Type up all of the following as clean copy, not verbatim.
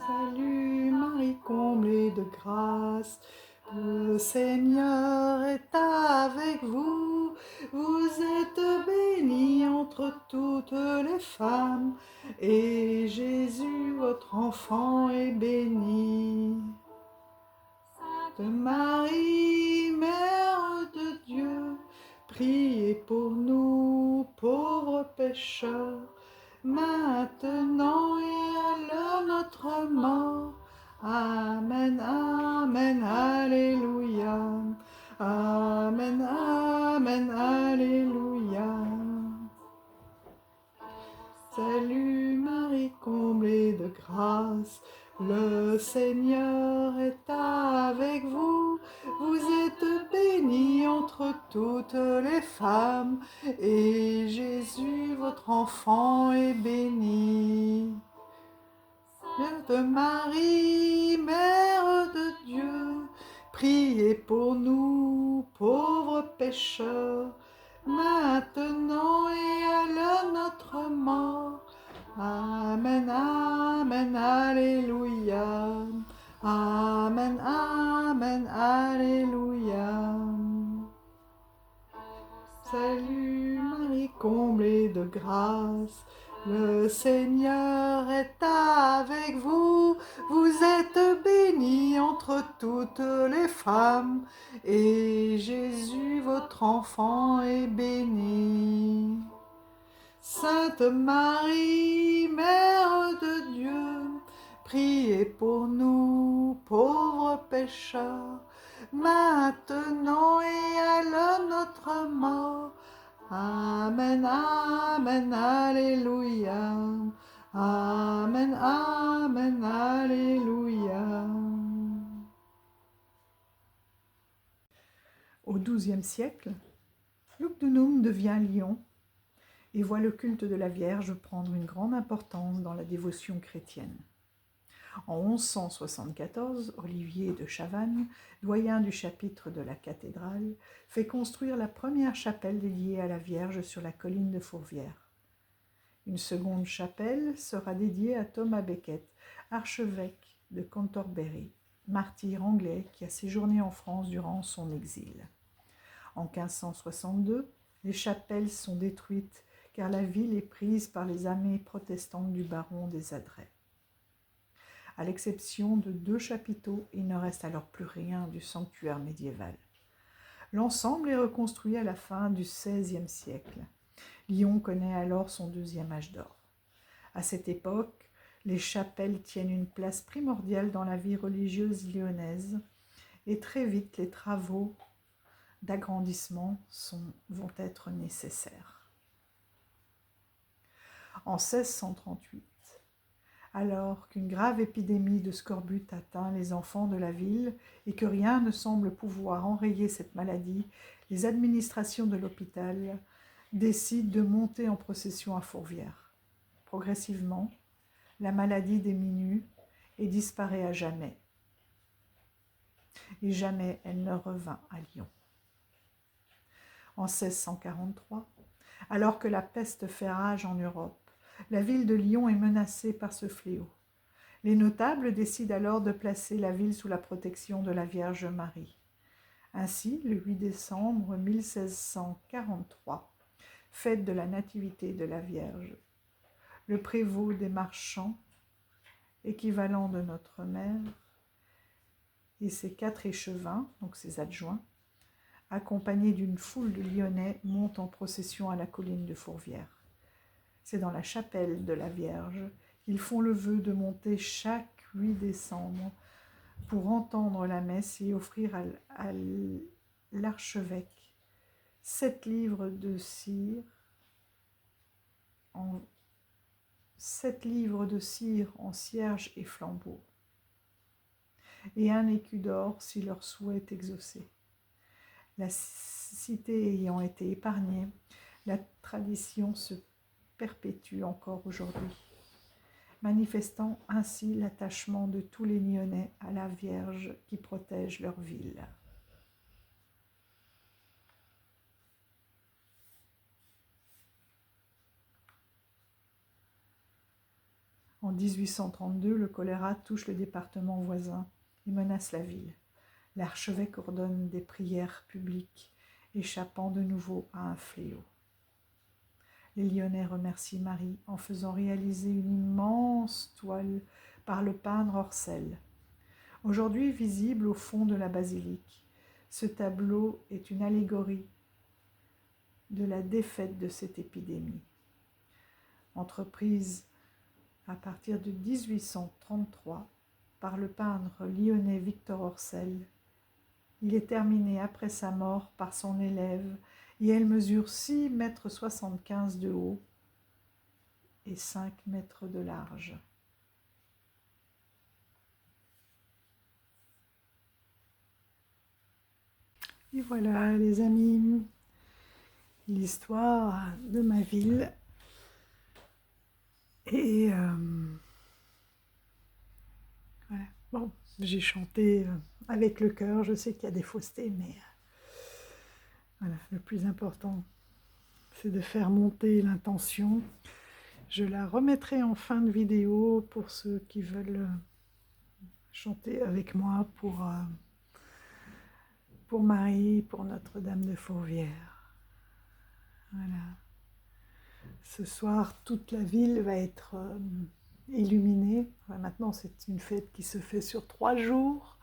Salut Marie comblée de grâce, le Seigneur est avec vous. Vous êtes bénie entre toutes les femmes, et Jésus, votre enfant, est béni. Sainte Marie, Mère de Dieu, priez pour nous pauvres pécheurs, maintenant et à l'heure de notre mort. Amen, Amen, Alléluia. Amen, Amen, Alléluia. Salut Marie comblée de grâce, le Seigneur est avec vous. Vous êtes bénie entre toutes les femmes, et Jésus, votre enfant, est béni. Sainte Marie, Mère de Dieu, priez pour nous, pauvres pécheurs, maintenant et à l'heure de notre mort. Amen, Amen, Alléluia. Amen, Amen, Alléluia. Salut Marie comblée de grâce, le Seigneur est avec vous. Vous êtes bénie entre toutes les femmes, et Jésus, votre enfant, est béni. Sainte Marie, Mère de Dieu, priez pour nous, pauvres pécheurs, maintenant et à l'heure de notre mort. Amen, Amen, Alléluia. Amen, Amen, Alléluia. Au XIIe siècle, Lugdunum devient Lyon et voit le culte de la Vierge prendre une grande importance dans la dévotion chrétienne. En 1174, Olivier de Chavannes, doyen du chapitre de la cathédrale, fait construire la première chapelle dédiée à la Vierge sur la colline de Fourvière. Une seconde chapelle sera dédiée à Thomas Becket, archevêque de Cantorbéry, martyr anglais qui a séjourné en France durant son exil. En 1562, les chapelles sont détruites car la ville est prise par les armées protestantes du baron des Adrets. À l'exception de 2 chapiteaux, il ne reste alors plus rien du sanctuaire médiéval. L'ensemble est reconstruit à la fin du XVIe siècle. Lyon connaît alors son 2e âge d'or. À cette époque, les chapelles tiennent une place primordiale dans la vie religieuse lyonnaise et très vite les travaux d'agrandissement vont être nécessaires. En 1638, alors qu'une grave épidémie de scorbut atteint les enfants de la ville et que rien ne semble pouvoir enrayer cette maladie, les administrations de l'hôpital décident de monter en procession à Fourvière. Progressivement, la maladie diminue et disparaît à jamais. Et jamais elle ne revint à Lyon. En 1643, alors que la peste fait rage en Europe, la ville de Lyon est menacée par ce fléau. Les notables décident alors de placer la ville sous la protection de la Vierge Marie. Ainsi, le 8 décembre 1643, fête de la Nativité de la Vierge, le prévôt des marchands, équivalent de notre mère, et ses 4 échevins, donc ses adjoints, accompagnés d'une foule de Lyonnais, montent en procession à la colline de Fourvière. C'est dans la chapelle de la Vierge qu'ils font le vœu de monter chaque 8 décembre pour entendre la messe et offrir à l'archevêque 7 livres de cire en cierge et flambeau, et 1 écu d'or si leur souhait est exaucé. La cité ayant été épargnée, la tradition se perpétue encore aujourd'hui, manifestant ainsi l'attachement de tous les Lyonnais à la Vierge qui protège leur ville. En En 1832, le choléra touche le département voisin et menace la ville. L'archevêque ordonne des prières publiques, échappant de nouveau à un fléau. Les Lyonnais remercient Marie en faisant réaliser une immense toile par le peintre Orcel. Aujourd'hui visible au fond de la basilique, ce tableau est une allégorie de la défaite de cette épidémie. Entreprise à partir de 1833 par le peintre lyonnais Victor Orcel, il est terminé après sa mort par son élève et elle mesure 6,75 m de haut et 5 mètres de large. Et voilà les amis, l'histoire de ma ville. Et voilà. Bon, j'ai chanté avec le cœur, je sais qu'il y a des faussetés, mais voilà, le plus important, c'est de faire monter l'intention. Je la remettrai en fin de vidéo pour ceux qui veulent chanter avec moi pour Marie, pour Notre-Dame de Fourvière. Voilà. Ce soir, toute la ville va être illuminée. Enfin, maintenant, c'est une fête qui se fait sur 3 jours.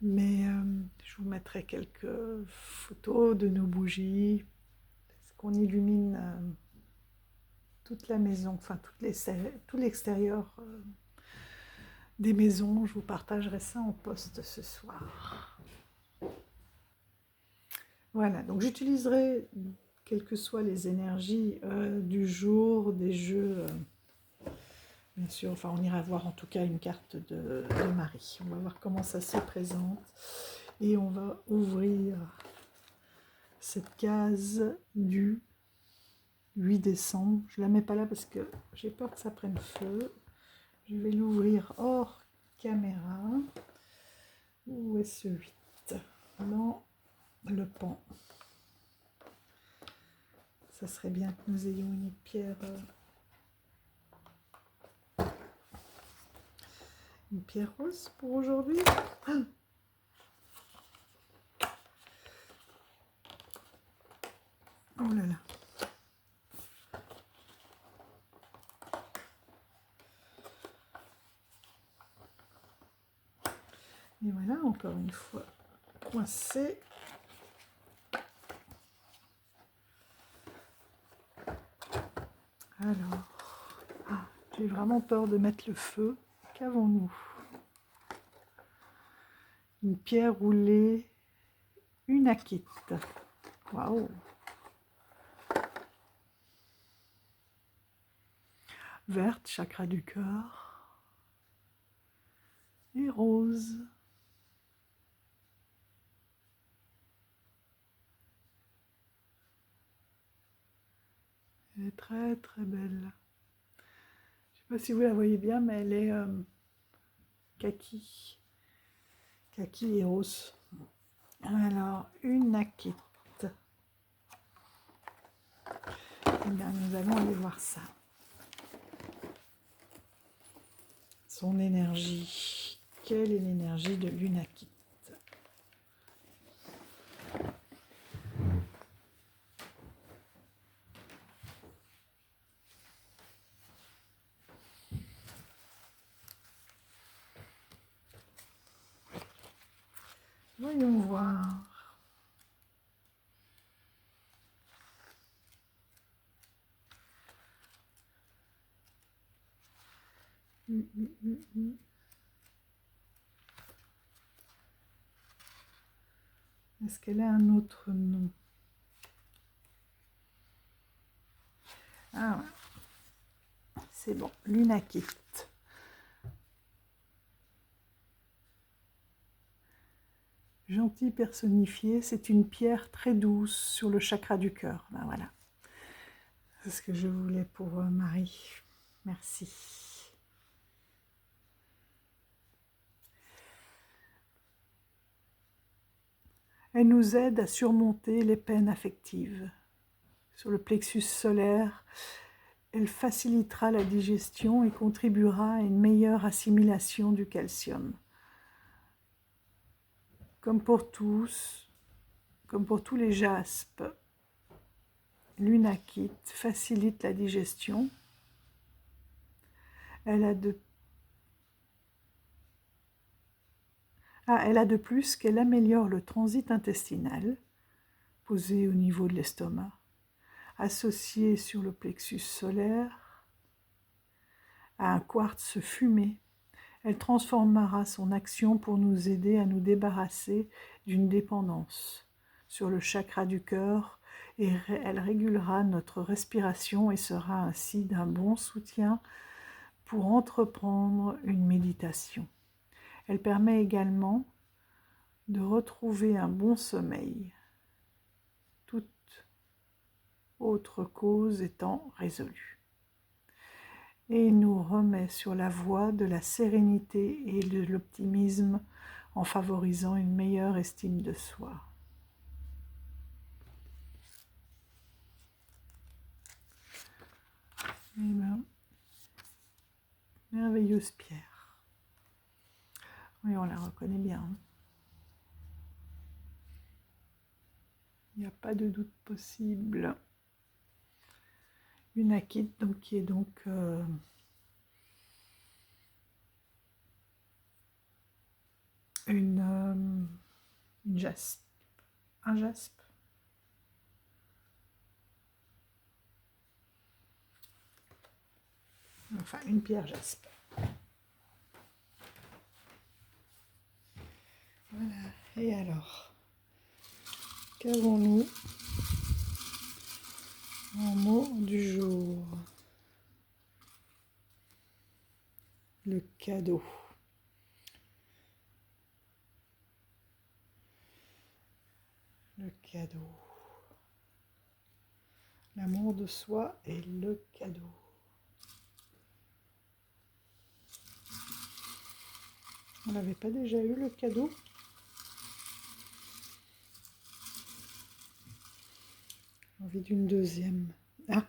Mais je vous mettrai quelques photos de nos bougies. Parce qu'on illumine toute la maison, enfin tout l'extérieur des maisons. Je vous partagerai ça en post ce soir. Voilà, donc j'utiliserai, quelles que soient les énergies du jour, des jeux, bien sûr, enfin on ira voir en tout cas une carte de Marie. On va voir comment ça se présente et on va ouvrir cette case du 8 décembre. Je ne la mets pas là parce que j'ai peur que ça prenne feu. Je vais l'ouvrir hors caméra. Où est ce 8? Dans le pan. Ça serait bien que nous ayons une pierre rose pour aujourd'hui. Oh là là. Et voilà, encore une fois, coincé. Alors, j'ai vraiment peur de mettre le feu. Qu'avons-nous? Une pierre roulée, une akite. Waouh! Verte, chakra du cœur. Et rose. Elle est très très belle. Je ne sais pas si vous la voyez bien, mais elle est kaki. Kaki et rose. Alors, une akite. Et bien, nous allons aller voir ça. Son énergie. Quelle est l'énergie de l'unakite? Voyons voir. Est-ce qu'elle a un autre nom? Ah, c'est bon, l'unakite. Gentil personnifié, c'est une pierre très douce sur le chakra du cœur. Ben voilà, c'est ce que je voulais pour Marie. Merci. Elle nous aide à surmonter les peines affectives. Sur le plexus solaire, elle facilitera la digestion et contribuera à une meilleure assimilation du calcium. Comme pour tous les jaspes, l'unakite facilite la digestion. Elle a de plus qu'elle améliore le transit intestinal, posé au niveau de l'estomac, associé sur le plexus solaire à un quartz fumé. Elle transformera son action pour nous aider à nous débarrasser d'une dépendance sur le chakra du cœur et elle régulera notre respiration et sera ainsi d'un bon soutien pour entreprendre une méditation. Elle permet également de retrouver un bon sommeil, toute autre cause étant résolue. Et il nous remet sur la voie de la sérénité et de l'optimisme en favorisant une meilleure estime de soi. Eh bien, merveilleuse pierre. Oui, on la reconnaît bien. Il n'y a pas de doute possible. Unakite, donc, qui est donc une jaspe. Un jaspe. Enfin, une pierre jaspe. Voilà. Et alors, qu'avons-nous en mot du jour? Le cadeau. Le cadeau. L'amour de soi et le cadeau. On n'avait pas déjà eu le cadeau? Envie d'une deuxième. Ah.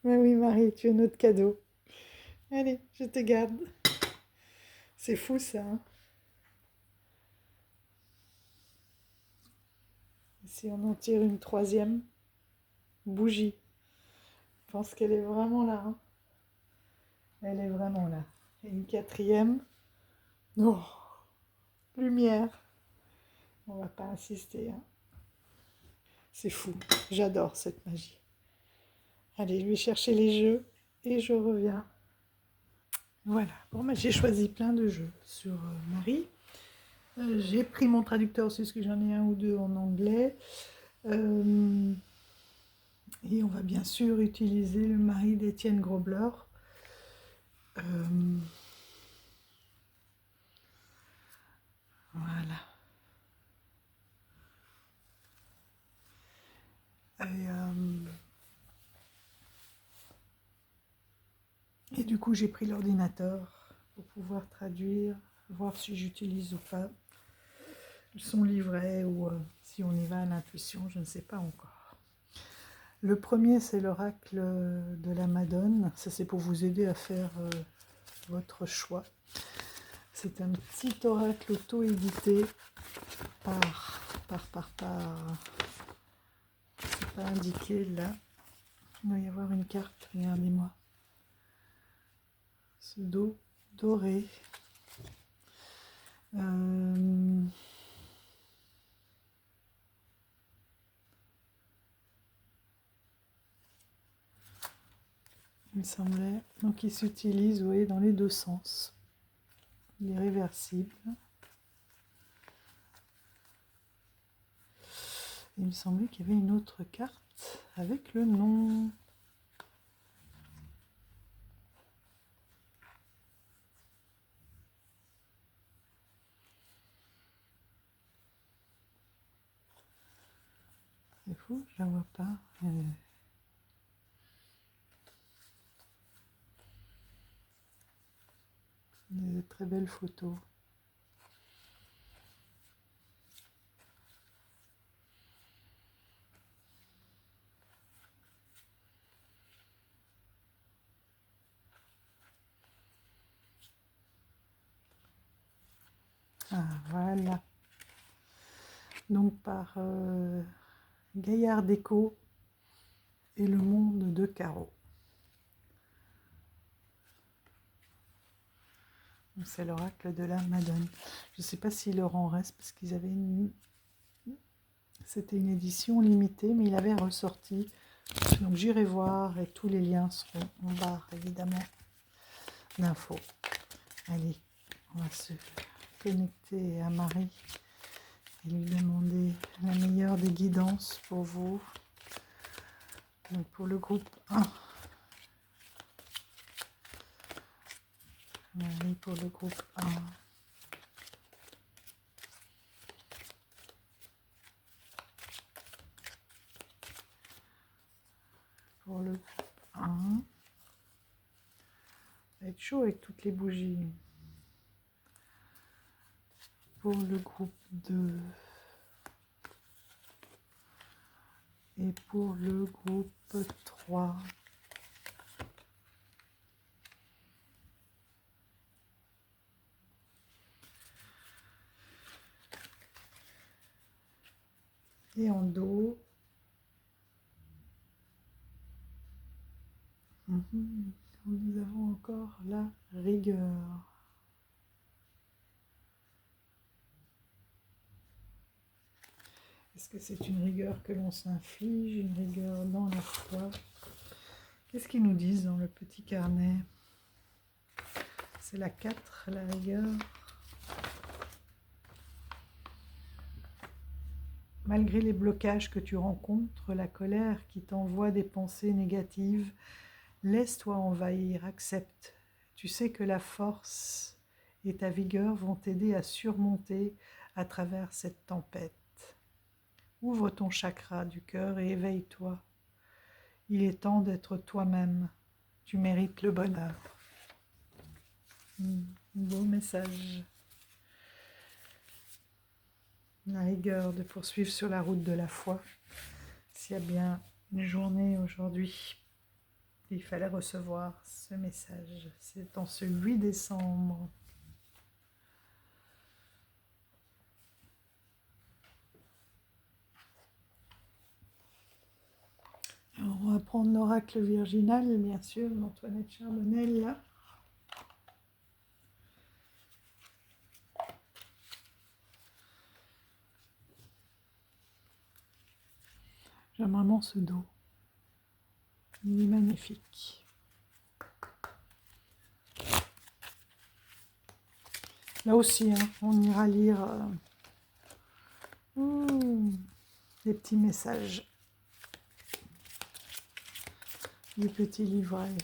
Mais oui, Marie, tu es notre cadeau. Allez, je te garde. C'est fou ça, hein? Si on en tire une troisième bougie, je pense qu'elle est vraiment là, hein? Elle est vraiment là. Et une quatrième. Oh, lumière. On va pas insister, hein? C'est fou. J'adore cette magie. Allez, je vais chercher les jeux et je reviens. Voilà. Bon, bah, j'ai choisi plein de jeux sur Marie. J'ai pris mon traducteur aussi, parce que j'en ai un ou deux en anglais. Et on va bien sûr utiliser le mari d'Étienne Grobler. Voilà. Et du coup, j'ai pris l'ordinateur pour pouvoir traduire, voir si j'utilise ou pas son livret ou si on y va à l'intuition, je ne sais pas encore. Le premier, c'est l'oracle de la Madone. Ça, c'est pour vous aider à faire votre choix. C'est un petit oracle auto-édité par. C'est pas indiqué là. Il doit y avoir une carte, regardez-moi. Ce dos doré. Il me semblait. Donc il s'utilise, vous voyez, dans les deux sens. Il est réversible. Il me semblait qu'il y avait une autre carte avec le nom. C'est fou, je la vois pas. Des très belles photos. Ah, voilà. Donc par Gaillard Déco et le monde de Caro. C'est l'oracle de la Madone. Je ne sais pas s'il leur en reste parce qu'ils avaient une... C'était une édition limitée, mais il avait ressorti. Donc j'irai voir et tous les liens seront en barre évidemment d'infos. Allez, on va se connecter à Marie et lui demander la meilleure des guidances pour vous. Donc pour le groupe 1. Marie pour le groupe 1. Pour le groupe 1. Ça va être chaud avec toutes les bougies. Pour le groupe 2. Et pour le groupe 3. Et en dos. Nous avons encore la rigueur. Est-ce que c'est une rigueur que l'on s'inflige, une rigueur dans la foi? Qu'est-ce qu'ils nous disent dans le petit carnet? C'est la 4, la rigueur. Malgré les blocages que tu rencontres, la colère qui t'envoie des pensées négatives, laisse-toi envahir, accepte. Tu sais que la force et ta vigueur vont t'aider à surmonter à travers cette tempête. Ouvre ton chakra du cœur et éveille-toi. Il est temps d'être toi-même. Tu mérites le bonheur. Beau message. La rigueur de poursuivre sur la route de la foi. S'il y a bien une journée aujourd'hui, il fallait recevoir ce message. C'est en ce 8 décembre. Alors, on va prendre l'oracle virginal, bien sûr, d'Antoinette Charbonnel, là. J'aime vraiment ce dos. Il est magnifique. Là aussi, hein, on ira lire des petits messages du petit livret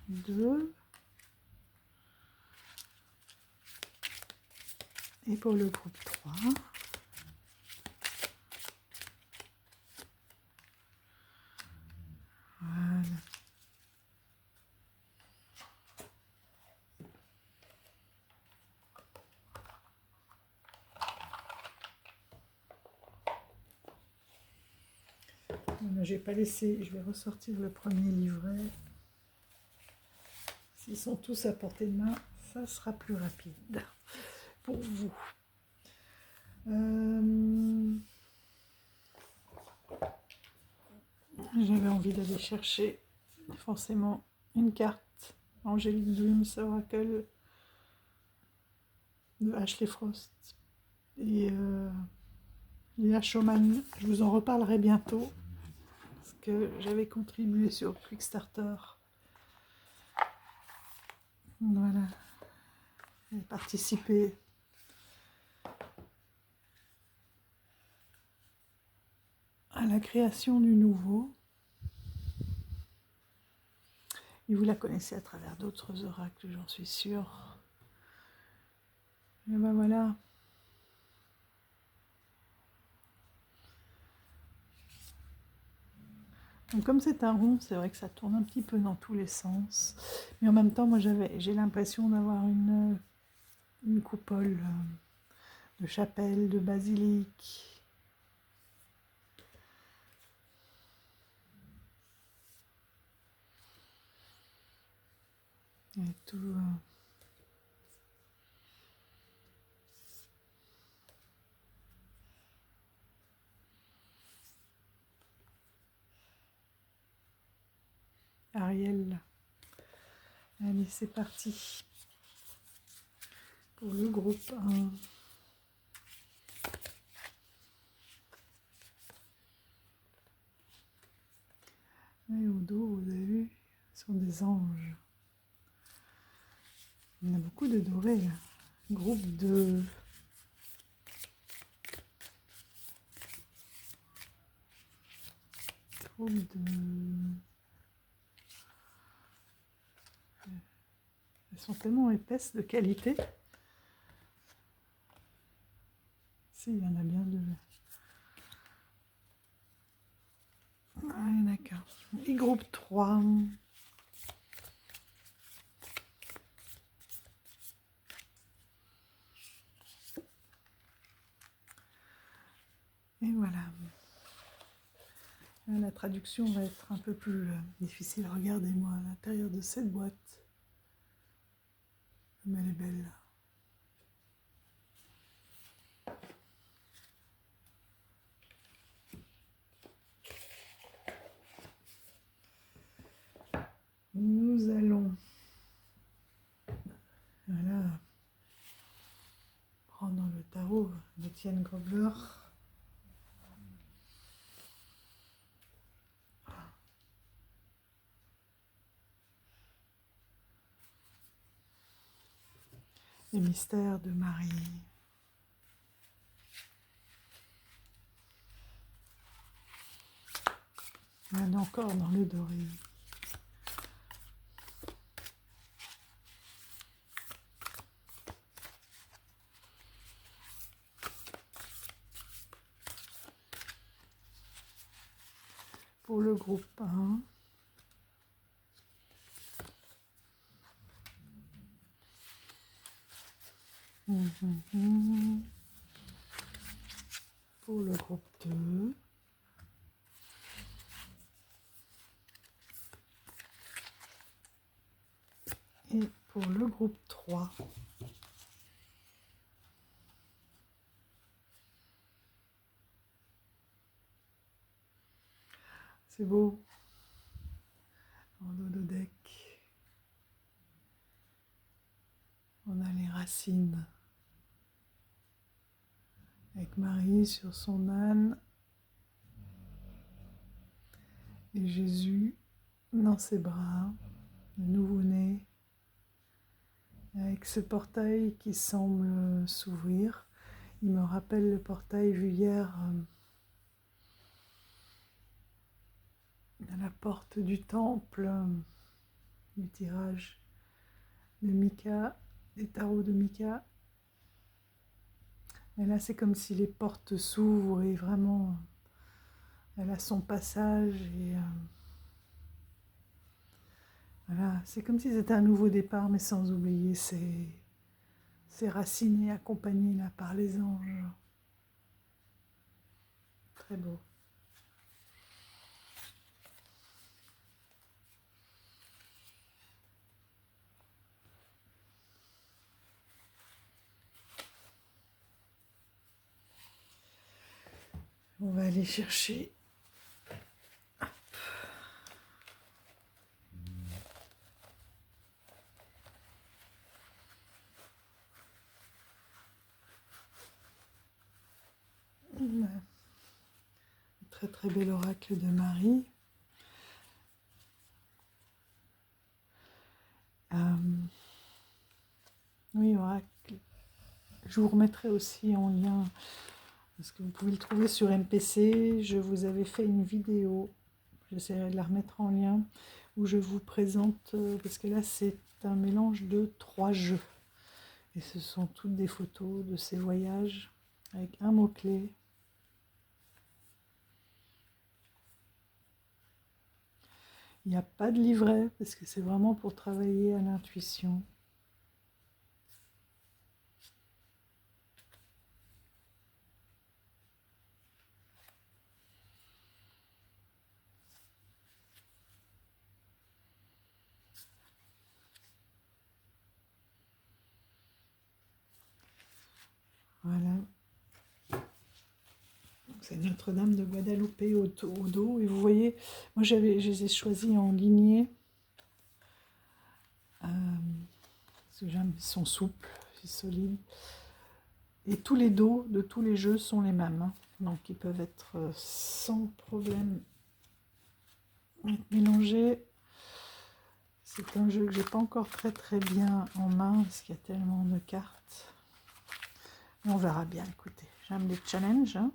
2. Et pour le groupe 3. Voilà. J'ai pas laissé, je vais ressortir le premier livret. S'ils sont tous à portée de main, ça sera plus rapide pour vous. J'avais envie d'aller chercher forcément une carte Angelic Dreams Oracle de Ashley Frost et Lila Showman. Je vous en reparlerai bientôt parce que j'avais contribué sur Quickstarter. Voilà, j'ai participé à la création du nouveau. Et vous la connaissez à travers d'autres oracles, j'en suis sûre. Et ben voilà. Donc comme c'est un rond, c'est vrai que ça tourne un petit peu dans tous les sens. Mais en même temps, moi j'ai l'impression d'avoir une coupole de chapelle, de basilique. Et tout. Ariel. Allez, c'est parti pour le groupe 1. Et au dos, vous avez vu, ce sont des anges. Il y en a beaucoup de dorés. Groupe 2. Groupe 2. Elles sont tellement épaisses, de qualité. Si, il y en a bien deux. Ah, il y en a qu'un. Et groupe 3. Et voilà. Là, la traduction va être un peu plus difficile. Regardez-moi à l'intérieur de cette boîte. Comme elle est belle. Nous allons prendre le tarot d'Étienne Grobler. Les mystères de Marie. Il y en a encore dans le doré. Pour le groupe 1. Pour le groupe 2. Et pour le groupe 3. C'est beau. En holodeck. On a les racines. Avec Marie sur son âne. Et Jésus dans ses bras. Le nouveau-né. Avec ce portail qui semble s'ouvrir. Il me rappelle le portail vu hier à la porte du temple, du tirage de Mika, des tarots de Mika. Et là, c'est comme si les portes s'ouvrent et vraiment, elle a son passage. Et voilà, c'est comme si c'était un nouveau départ, mais sans oublier ses racines et accompagnées là par les anges. Très beau. On va aller chercher. Un très très bel oracle de Marie. Oui, oracle. Je vous remettrai aussi en lien, parce que vous pouvez le trouver sur MPC. Je vous avais fait une vidéo, j'essaierai de la remettre en lien, où je vous présente, parce que là c'est un mélange de 3 jeux. Et ce sont toutes des photos de ces voyages, avec un mot-clé. Il n'y a pas de livret, parce que c'est vraiment pour travailler à l'intuition. Voilà. C'est Notre-Dame de Guadalupe au dos. Et vous voyez, moi je les ai choisis en lignée. que j'aime, ils sont souples, c'est solide. Et tous les dos de tous les jeux sont les mêmes, hein. Donc ils peuvent être sans problème mélangés. C'est un jeu que j'ai pas encore très bien en main parce qu'il y a tellement de cartes. Mais on verra bien, écoutez. J'aime les challenges, hein.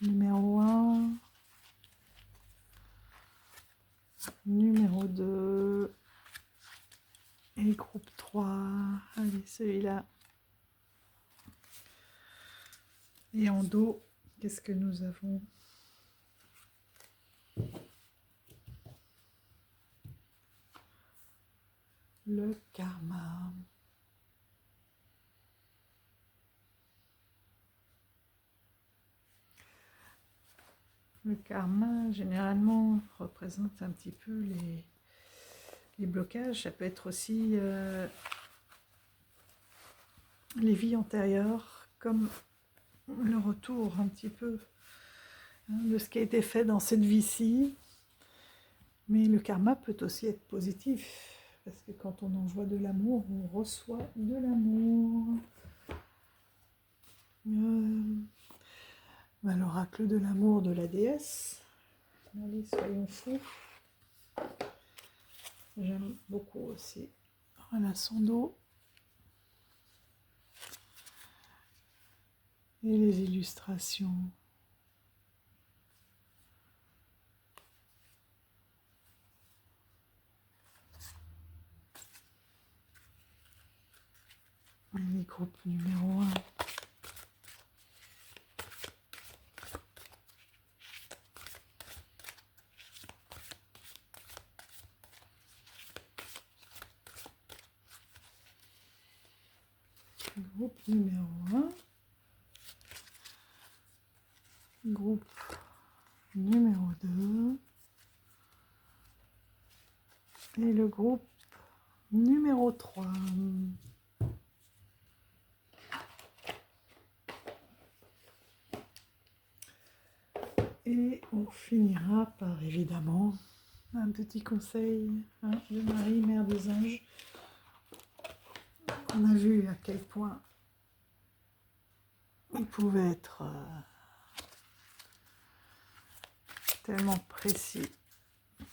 Numéro 1. Numéro 2. Et groupe 3. Allez, celui-là. Et en dos, qu'est-ce que nous avons? Le karma. Le karma, généralement, représente un petit peu les blocages. Ça peut être aussi les vies antérieures, comme le retour un petit peu, hein, de ce qui a été fait dans cette vie-ci. Mais le karma peut aussi être positif, parce que quand on envoie de l'amour, on reçoit de l'amour. L'oracle de l'amour de la déesse. Allez, soyons fous. J'aime beaucoup aussi. Voilà son dos. Et les illustrations. Les groupes numéro 1. Groupe numéro 1. Groupe numéro 2. Et le groupe numéro 3. Et on finira par, évidemment, un petit conseil, hein, de Marie, Mère des Anges. On a vu à quel point il pouvait être tellement précis,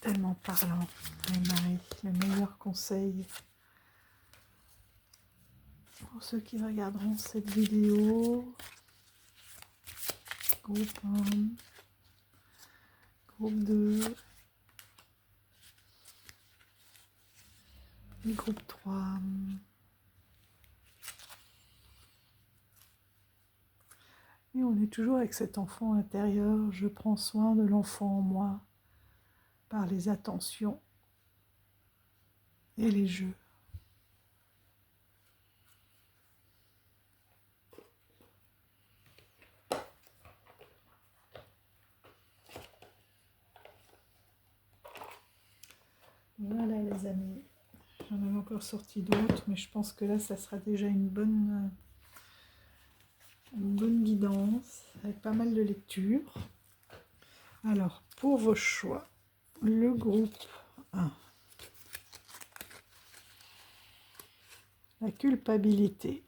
tellement parlant. Et Marie, le meilleur conseil pour ceux qui regarderont cette vidéo. Groupe 1, groupe 2, et groupe 3. Et on est toujours avec cet enfant intérieur. Je prends soin de l'enfant en moi par les attentions et les jeux. Voilà les amis, j'en avais encore sorti d'autres, mais je pense que là, ça sera déjà une bonne guidance, avec pas mal de lectures. Alors, pour vos choix, le groupe 1. La culpabilité.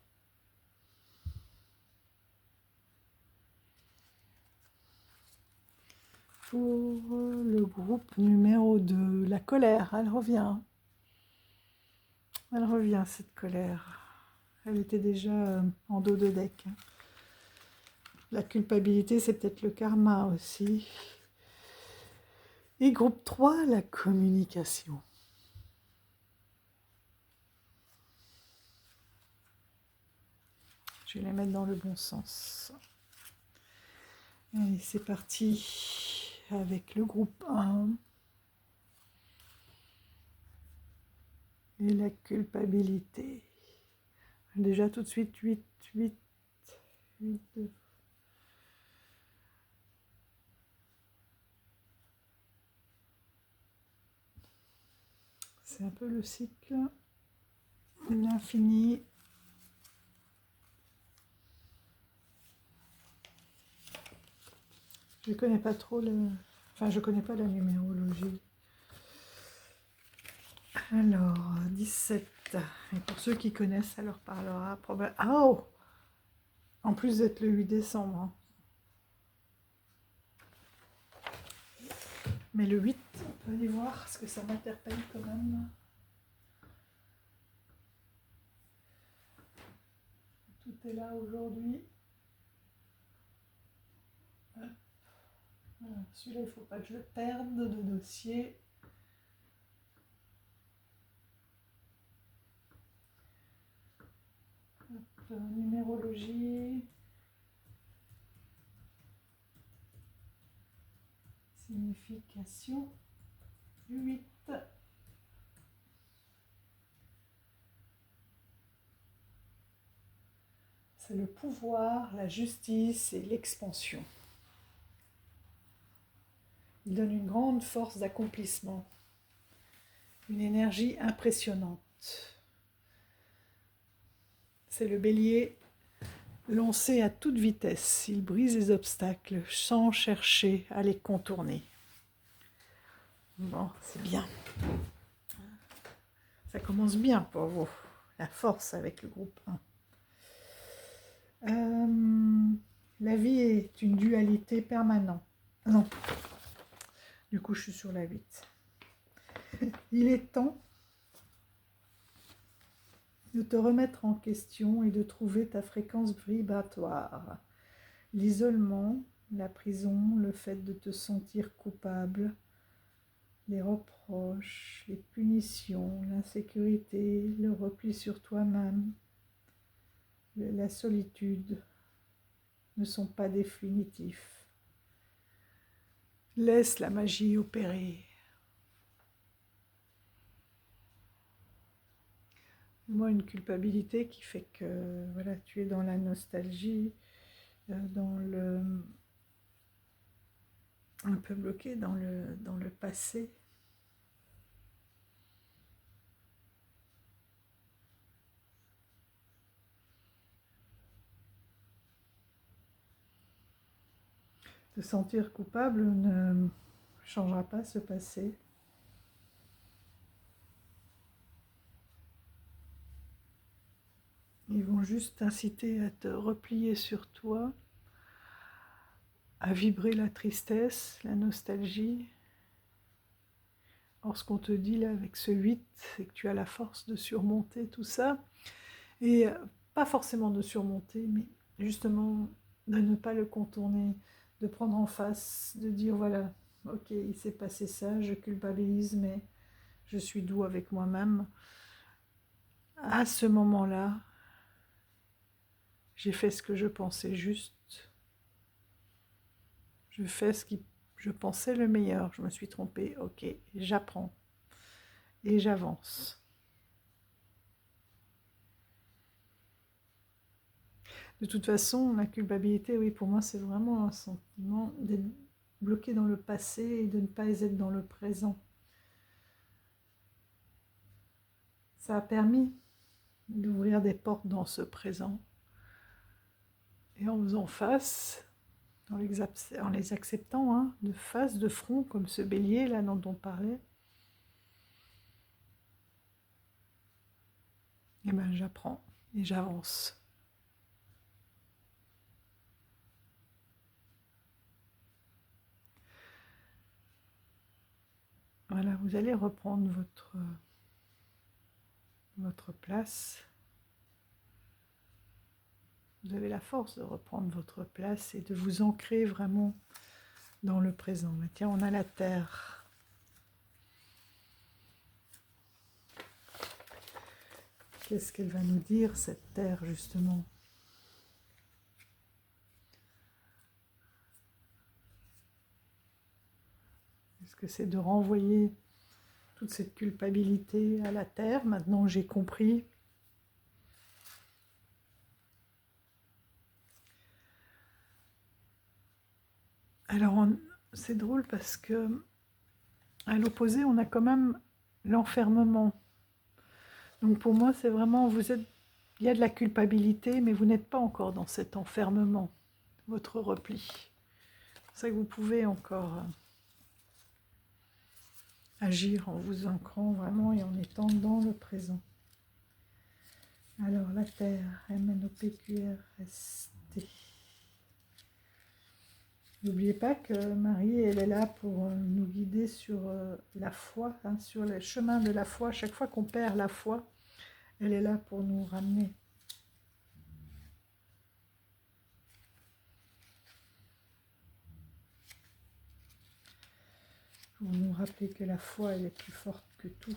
Pour le groupe numéro 2, la colère, elle revient. Elle revient, cette colère. Elle était déjà en dos de deck. La culpabilité, c'est peut-être le karma aussi. Et groupe 3, la communication. Je vais les mettre dans le bon sens. Allez, c'est parti avec le groupe 1. Et la culpabilité. Déjà tout de suite, 8, 8, 8, 2. C'est un peu le cycle, l'infini. Je connais pas trop le... Enfin, je connais pas la numérologie. Alors, 17. Et pour ceux qui connaissent, ça leur parlera probablement. Oh! En plus d'être le 8 décembre. Hein. Mais le 8, on peut aller voir, parce que ça m'interpelle quand même. Tout est là aujourd'hui. Celui-là, il ne faut pas que je le perde, de dossier. Numérologie. Signification du 8. C'est le pouvoir, la justice et l'expansion. Il donne une grande force d'accomplissement, une énergie impressionnante. C'est le bélier lancé à toute vitesse. Il brise les obstacles sans chercher à les contourner. Bon, c'est bien. Ça commence bien pour vous. La force avec le groupe 1. La vie est une dualité permanente. Non. Du coup, je suis sur la 8. Il est temps de te remettre en question et de trouver ta fréquence vibratoire. L'isolement, la prison, le fait de te sentir coupable, les reproches, les punitions, l'insécurité, le repli sur toi-même, la solitude ne sont pas définitifs. Laisse la magie opérer. Moi, une culpabilité qui fait que voilà, tu es dans la nostalgie, dans le un peu bloqué dans le passé. Te sentir coupable ne changera pas ce passé. Ils vont juste t'inciter à te replier sur toi, à vibrer la tristesse, la nostalgie. Or, ce qu'on te dit là avec ce 8, c'est que tu as la force de surmonter tout ça. Et pas forcément de surmonter, mais justement de ne pas le contourner, de prendre en face, de dire voilà, ok, il s'est passé ça, je culpabilise, mais je suis doux avec moi-même. À ce moment-là, j'ai fait ce que je pensais juste. Je fais ce qui je pensais le meilleur. Je me suis trompée, ok, j'apprends et j'avance. De toute façon, la culpabilité, oui, pour moi, c'est vraiment un sentiment d'être bloqué dans le passé et de ne pas être dans le présent. Ça a permis d'ouvrir des portes dans ce présent. Et en faisant face, en les acceptant, hein, de face, de front, comme ce bélier là dont on parlait, et ben j'apprends et j'avance. Voilà, vous allez reprendre votre place. Vous avez la force de reprendre votre place et de vous ancrer vraiment dans le présent. Mais tiens, on a la terre. Qu'est-ce qu'elle va nous dire, cette terre, justement ? Est-ce que c'est de renvoyer toute cette culpabilité à la terre, maintenant que j'ai compris ? Alors, c'est drôle parce que à l'opposé, on a quand même l'enfermement. Donc pour moi, c'est vraiment, il y a de la culpabilité, mais vous n'êtes pas encore dans cet enfermement, votre repli. C'est ça que vous pouvez encore agir en vous ancrant vraiment et en étant dans le présent. Alors, la Terre, MNOPQRST. N'oubliez pas que Marie, elle est là pour nous guider sur la foi, hein, sur le chemin de la foi. Chaque fois qu'on perd la foi, elle est là pour nous ramener. Pour nous rappeler que la foi, elle est plus forte que tout.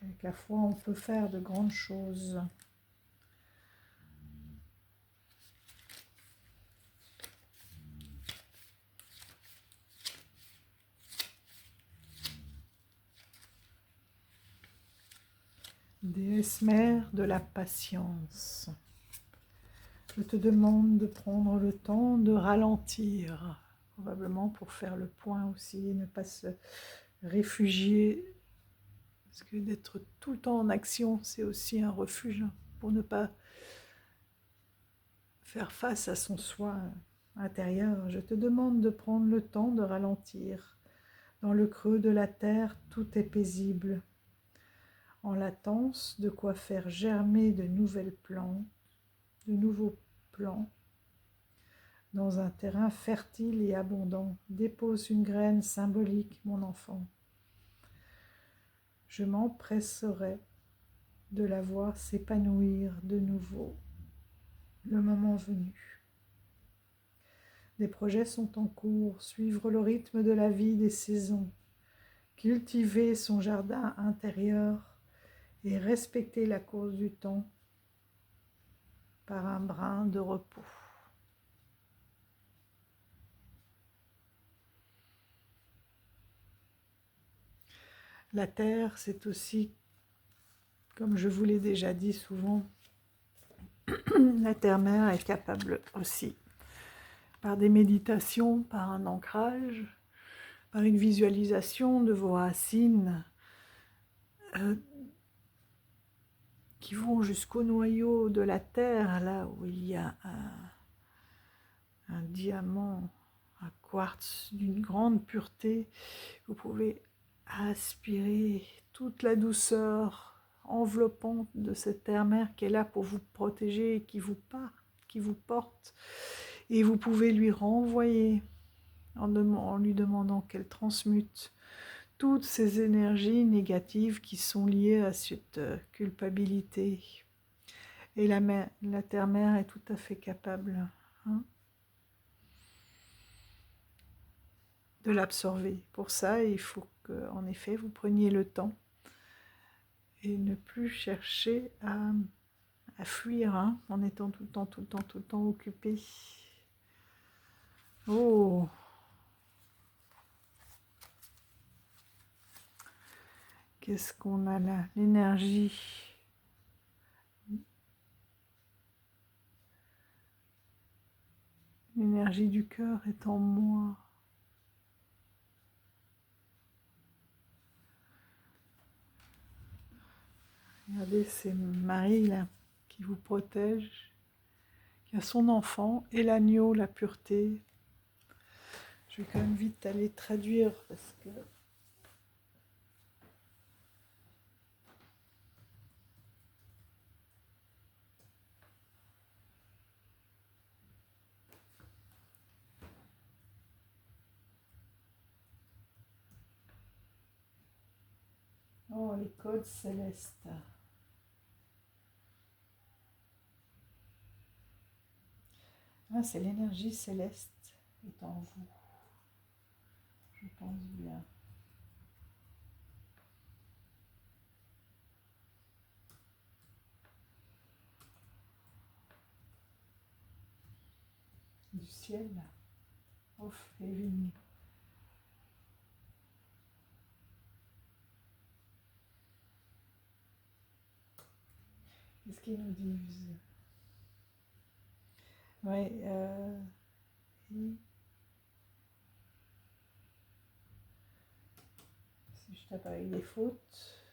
Avec la foi, on peut faire de grandes choses. Déesse mère de la patience, je te demande de prendre le temps de ralentir, probablement pour faire le point aussi, et ne pas se réfugier, parce que d'être tout le temps en action, c'est aussi un refuge, pour ne pas faire face à son soi intérieur. Je te demande de prendre le temps de ralentir. Dans le creux de la terre, tout est paisible. En latence, de quoi faire germer de nouvelles plantes, de nouveaux plants. Dans un terrain fertile et abondant, dépose une graine symbolique, mon enfant. Je m'empresserai de la voir s'épanouir de nouveau, le moment venu. Des projets sont en cours, suivre le rythme de la vie des saisons, cultiver son jardin intérieur et respecter la course du temps par un brin de repos. La terre, c'est aussi, comme je vous l'ai déjà dit souvent, la terre-mère est capable aussi, par des méditations, par un ancrage, par une visualisation de vos racines qui vont jusqu'au noyau de la terre, là où il y a un diamant, un quartz d'une grande pureté. Vous pouvez aspirer toute la douceur enveloppante de cette terre-mère qui est là pour vous protéger et qui vous porte. Et vous pouvez lui renvoyer en lui demandant qu'elle transmute toutes ces énergies négatives qui sont liées à cette culpabilité. Et la terre-mère est tout à fait capable de l'absorber. Pour ça, il faut que, en effet, vous preniez le temps et ne plus chercher à fuir en étant tout le temps occupé. Oh! Qu'est-ce qu'on a là? L'énergie. L'énergie du cœur est en moi. Regardez, c'est Marie là, qui vous protège, qui a son enfant, et l'agneau, la pureté. Je vais quand même vite aller traduire parce que... Oh, les codes célestes. Ah, c'est l'énergie céleste est en vous. Je pense bien. Du ciel. Off, Evin. Qu'est-ce qu'ils nous disent? Ouais, si je tape avec des fautes.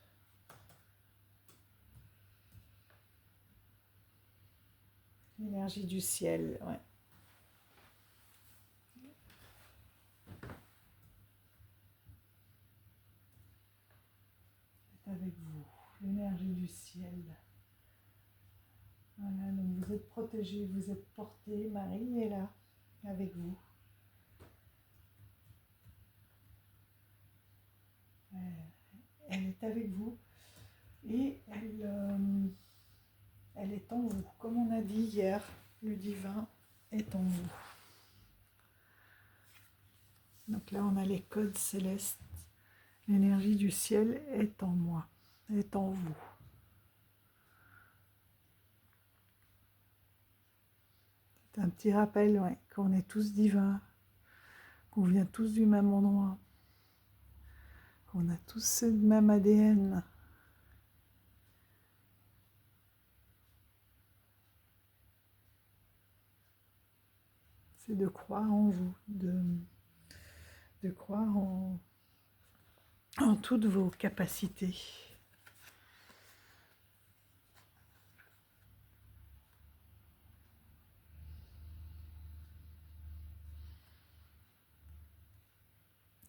L'énergie du ciel, ouais. avec vous, l'énergie du ciel. Voilà, donc vous êtes protégés, vous êtes portés. Marie est là avec vous. Elle est avec vous et elle est en vous. Comme on a dit hier, le divin est en vous. Donc là, on a les codes célestes. L'énergie du ciel est en moi, est en vous. C'est un petit rappel, ouais, qu'on est tous divins, qu'on vient tous du même endroit, qu'on a tous le même ADN. C'est de croire en vous, de croire en toutes vos capacités.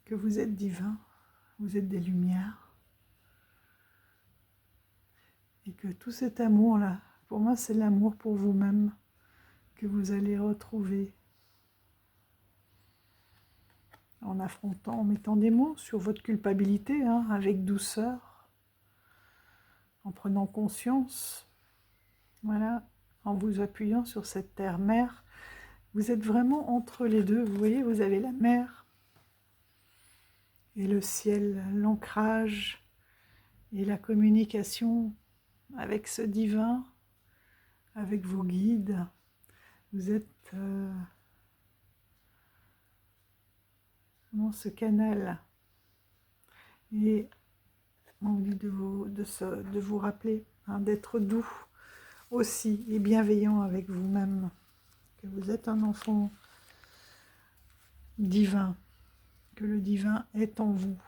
Que vous êtes divin, vous êtes des lumières. Et que tout cet amour-là, pour moi, c'est l'amour pour vous-même que vous allez retrouver en affrontant, en mettant des mots sur votre culpabilité, hein, avec douceur, en prenant conscience, voilà, en vous appuyant sur cette terre-mère. Vous êtes vraiment entre les deux, vous voyez, vous avez la mer et le ciel, l'ancrage et la communication avec ce divin, avec vos guides. Vous êtes dans ce canal. Et on dit de vous rappeler, hein, d'être doux aussi et bienveillant avec vous-même, que vous êtes un enfant divin, que le divin est en vous.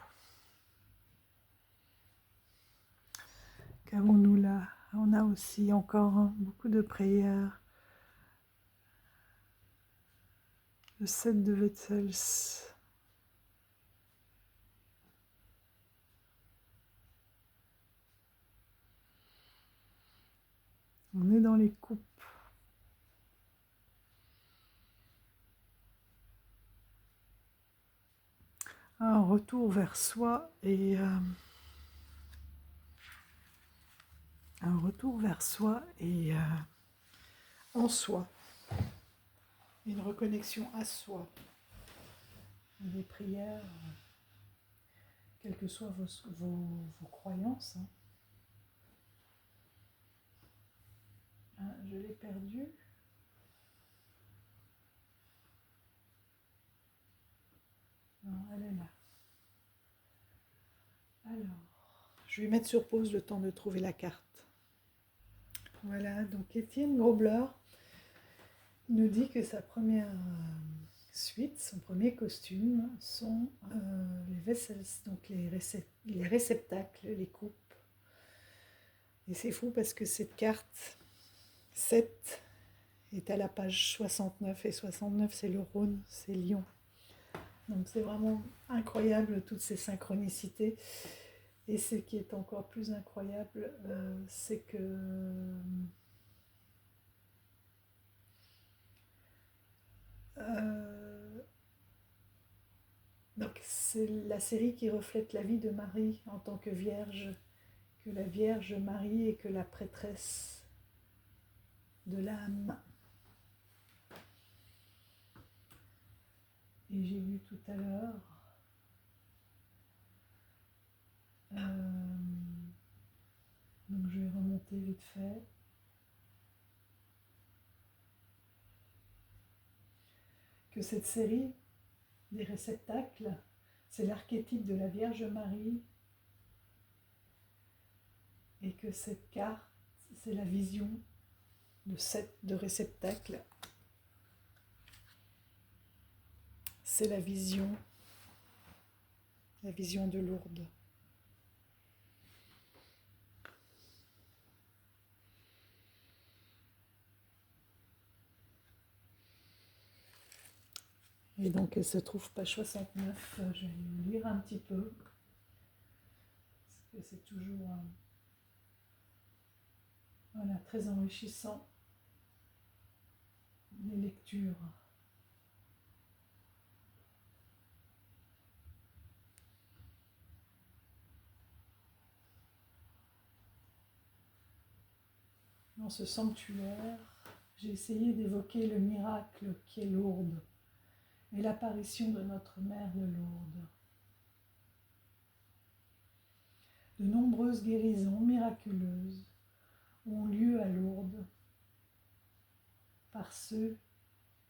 Qu'avons-nous là? On a aussi encore beaucoup de prières. Le 7 de Wetzels. On est dans les coupes. Un retour vers soi et en soi. Une reconnexion à soi. Des prières, quelles que soient vos croyances. Je l'ai perdu. Non, elle est là. Alors, je vais mettre sur pause le temps de trouver la carte. Voilà, donc Étienne Grobler nous dit que sa première suite, son premier costume, sont les vessels, donc les réceptacles, les coupes. Et c'est fou parce que cette carte 7 est à la page 69, et 69 c'est le Rhône, c'est Lyon. Donc c'est vraiment incroyable toutes ces synchronicités. Et ce qui est encore plus incroyable, c'est que donc c'est la série qui reflète la vie de Marie en tant que Vierge, que la Vierge Marie est que la prêtresse de l'âme. Et j'ai lu tout à l'heure donc je vais remonter vite fait. Que cette série des réceptacles, c'est l'archétype de la Vierge Marie, et que cette carte, c'est la vision de réceptacles. C'est la vision de Lourdes. Et donc elle se trouve page 69, je vais lire un petit peu. que c'est toujours voilà, très enrichissant, les lectures. Dans ce sanctuaire, j'ai essayé d'évoquer le miracle qui est Lourdes et l'apparition de notre Mère de Lourdes. De nombreuses guérisons miraculeuses ont lieu à Lourdes par ceux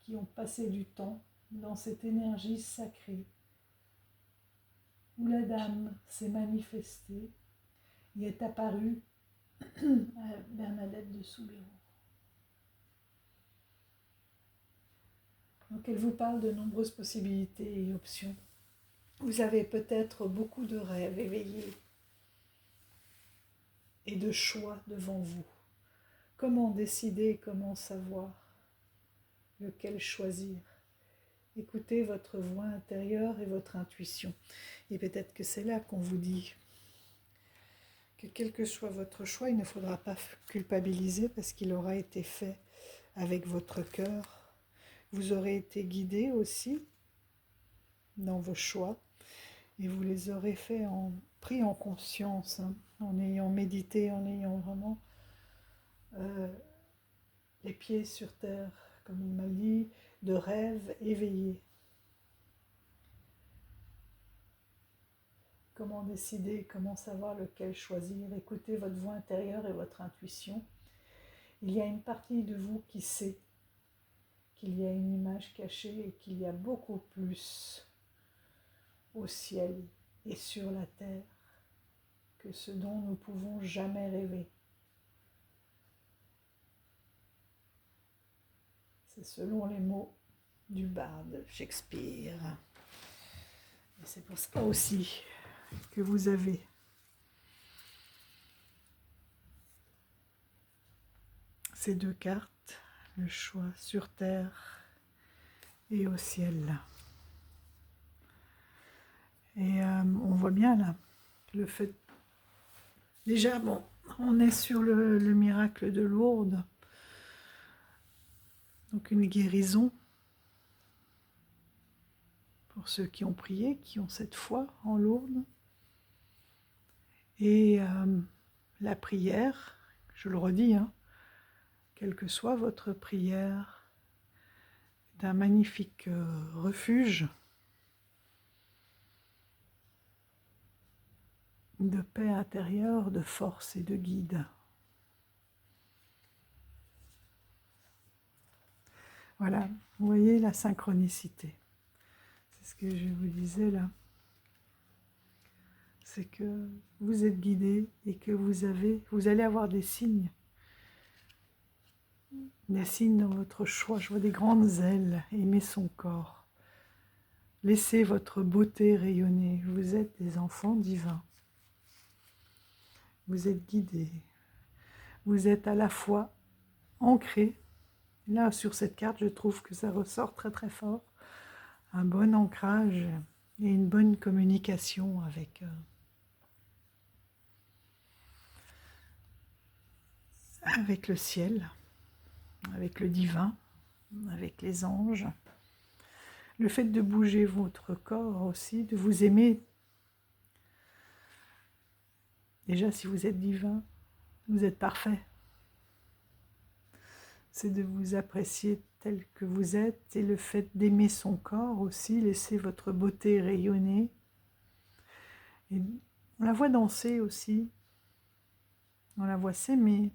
qui ont passé du temps dans cette énergie sacrée où la Dame s'est manifestée et est apparue à Bernadette de Soubirous. Donc elle vous parle de nombreuses possibilités et options. Vous avez peut-être beaucoup de rêves éveillés et de choix devant vous. Comment décider, comment savoir, lequel choisir? Écoutez votre voix intérieure et votre intuition. Et peut-être que c'est là qu'on vous dit que quel que soit votre choix, il ne faudra pas culpabiliser parce qu'il aura été fait avec votre cœur. Vous aurez été guidé aussi dans vos choix et vous les aurez pris en conscience, en ayant médité, en ayant vraiment les pieds sur terre, comme il m'a dit, de rêve éveillé. Comment décider, comment savoir lequel choisir? Écoutez votre voix intérieure et votre intuition. Il y a une partie de vous qui sait qu'il y a une image cachée et qu'il y a beaucoup plus au ciel et sur la terre que ce dont nous pouvons jamais rêver. C'est selon les mots du barde Shakespeare. Et c'est pour ça aussi que vous avez ces deux cartes, le choix sur terre et au ciel. Et on voit bien là, le fait... Déjà, bon, on est sur le miracle de Lourdes, donc une guérison pour ceux qui ont prié, qui ont cette foi en Lourdes. Et la prière, je le redis, quelle que soit votre prière, est un magnifique refuge de paix intérieure, de force et de guide. Voilà, vous voyez la synchronicité. C'est ce que je vous disais là. C'est que vous êtes guidé et que vous allez avoir des signes dans votre choix. Je vois des grandes ailes, aimer son corps. Laissez votre beauté rayonner. Vous êtes des enfants divins. Vous êtes guidés. Vous êtes à la fois ancrés. Là, sur cette carte, je trouve que ça ressort très très fort. Un bon ancrage et une bonne communication avec le ciel, avec le divin, avec les anges. Le fait de bouger votre corps aussi, de vous aimer. Déjà, si vous êtes divin, vous êtes parfait. C'est de vous apprécier tel que vous êtes et le fait d'aimer son corps aussi, laisser votre beauté rayonner. Et on la voit danser aussi, on la voit s'aimer,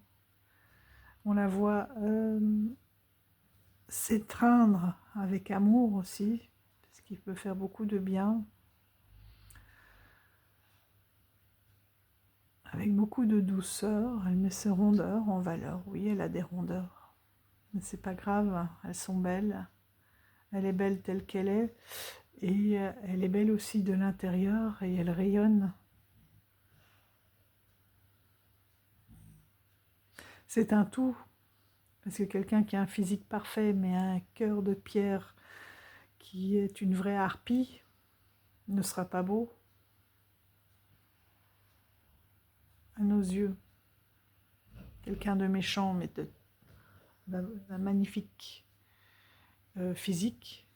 on la voit s'étreindre avec amour aussi, ce qui peut faire beaucoup de bien, avec beaucoup de douceur. Elle met ses rondeurs en valeur. Oui, elle a des rondeurs, mais c'est pas grave, elles sont belles. Elle est belle telle qu'elle est, et elle est belle aussi de l'intérieur, et elle rayonne. C'est un tout, parce que quelqu'un qui a un physique parfait, mais un cœur de pierre qui est une vraie harpie, ne sera pas beau. à nos yeux. Quelqu'un de méchant, mais d'un magnifique physique,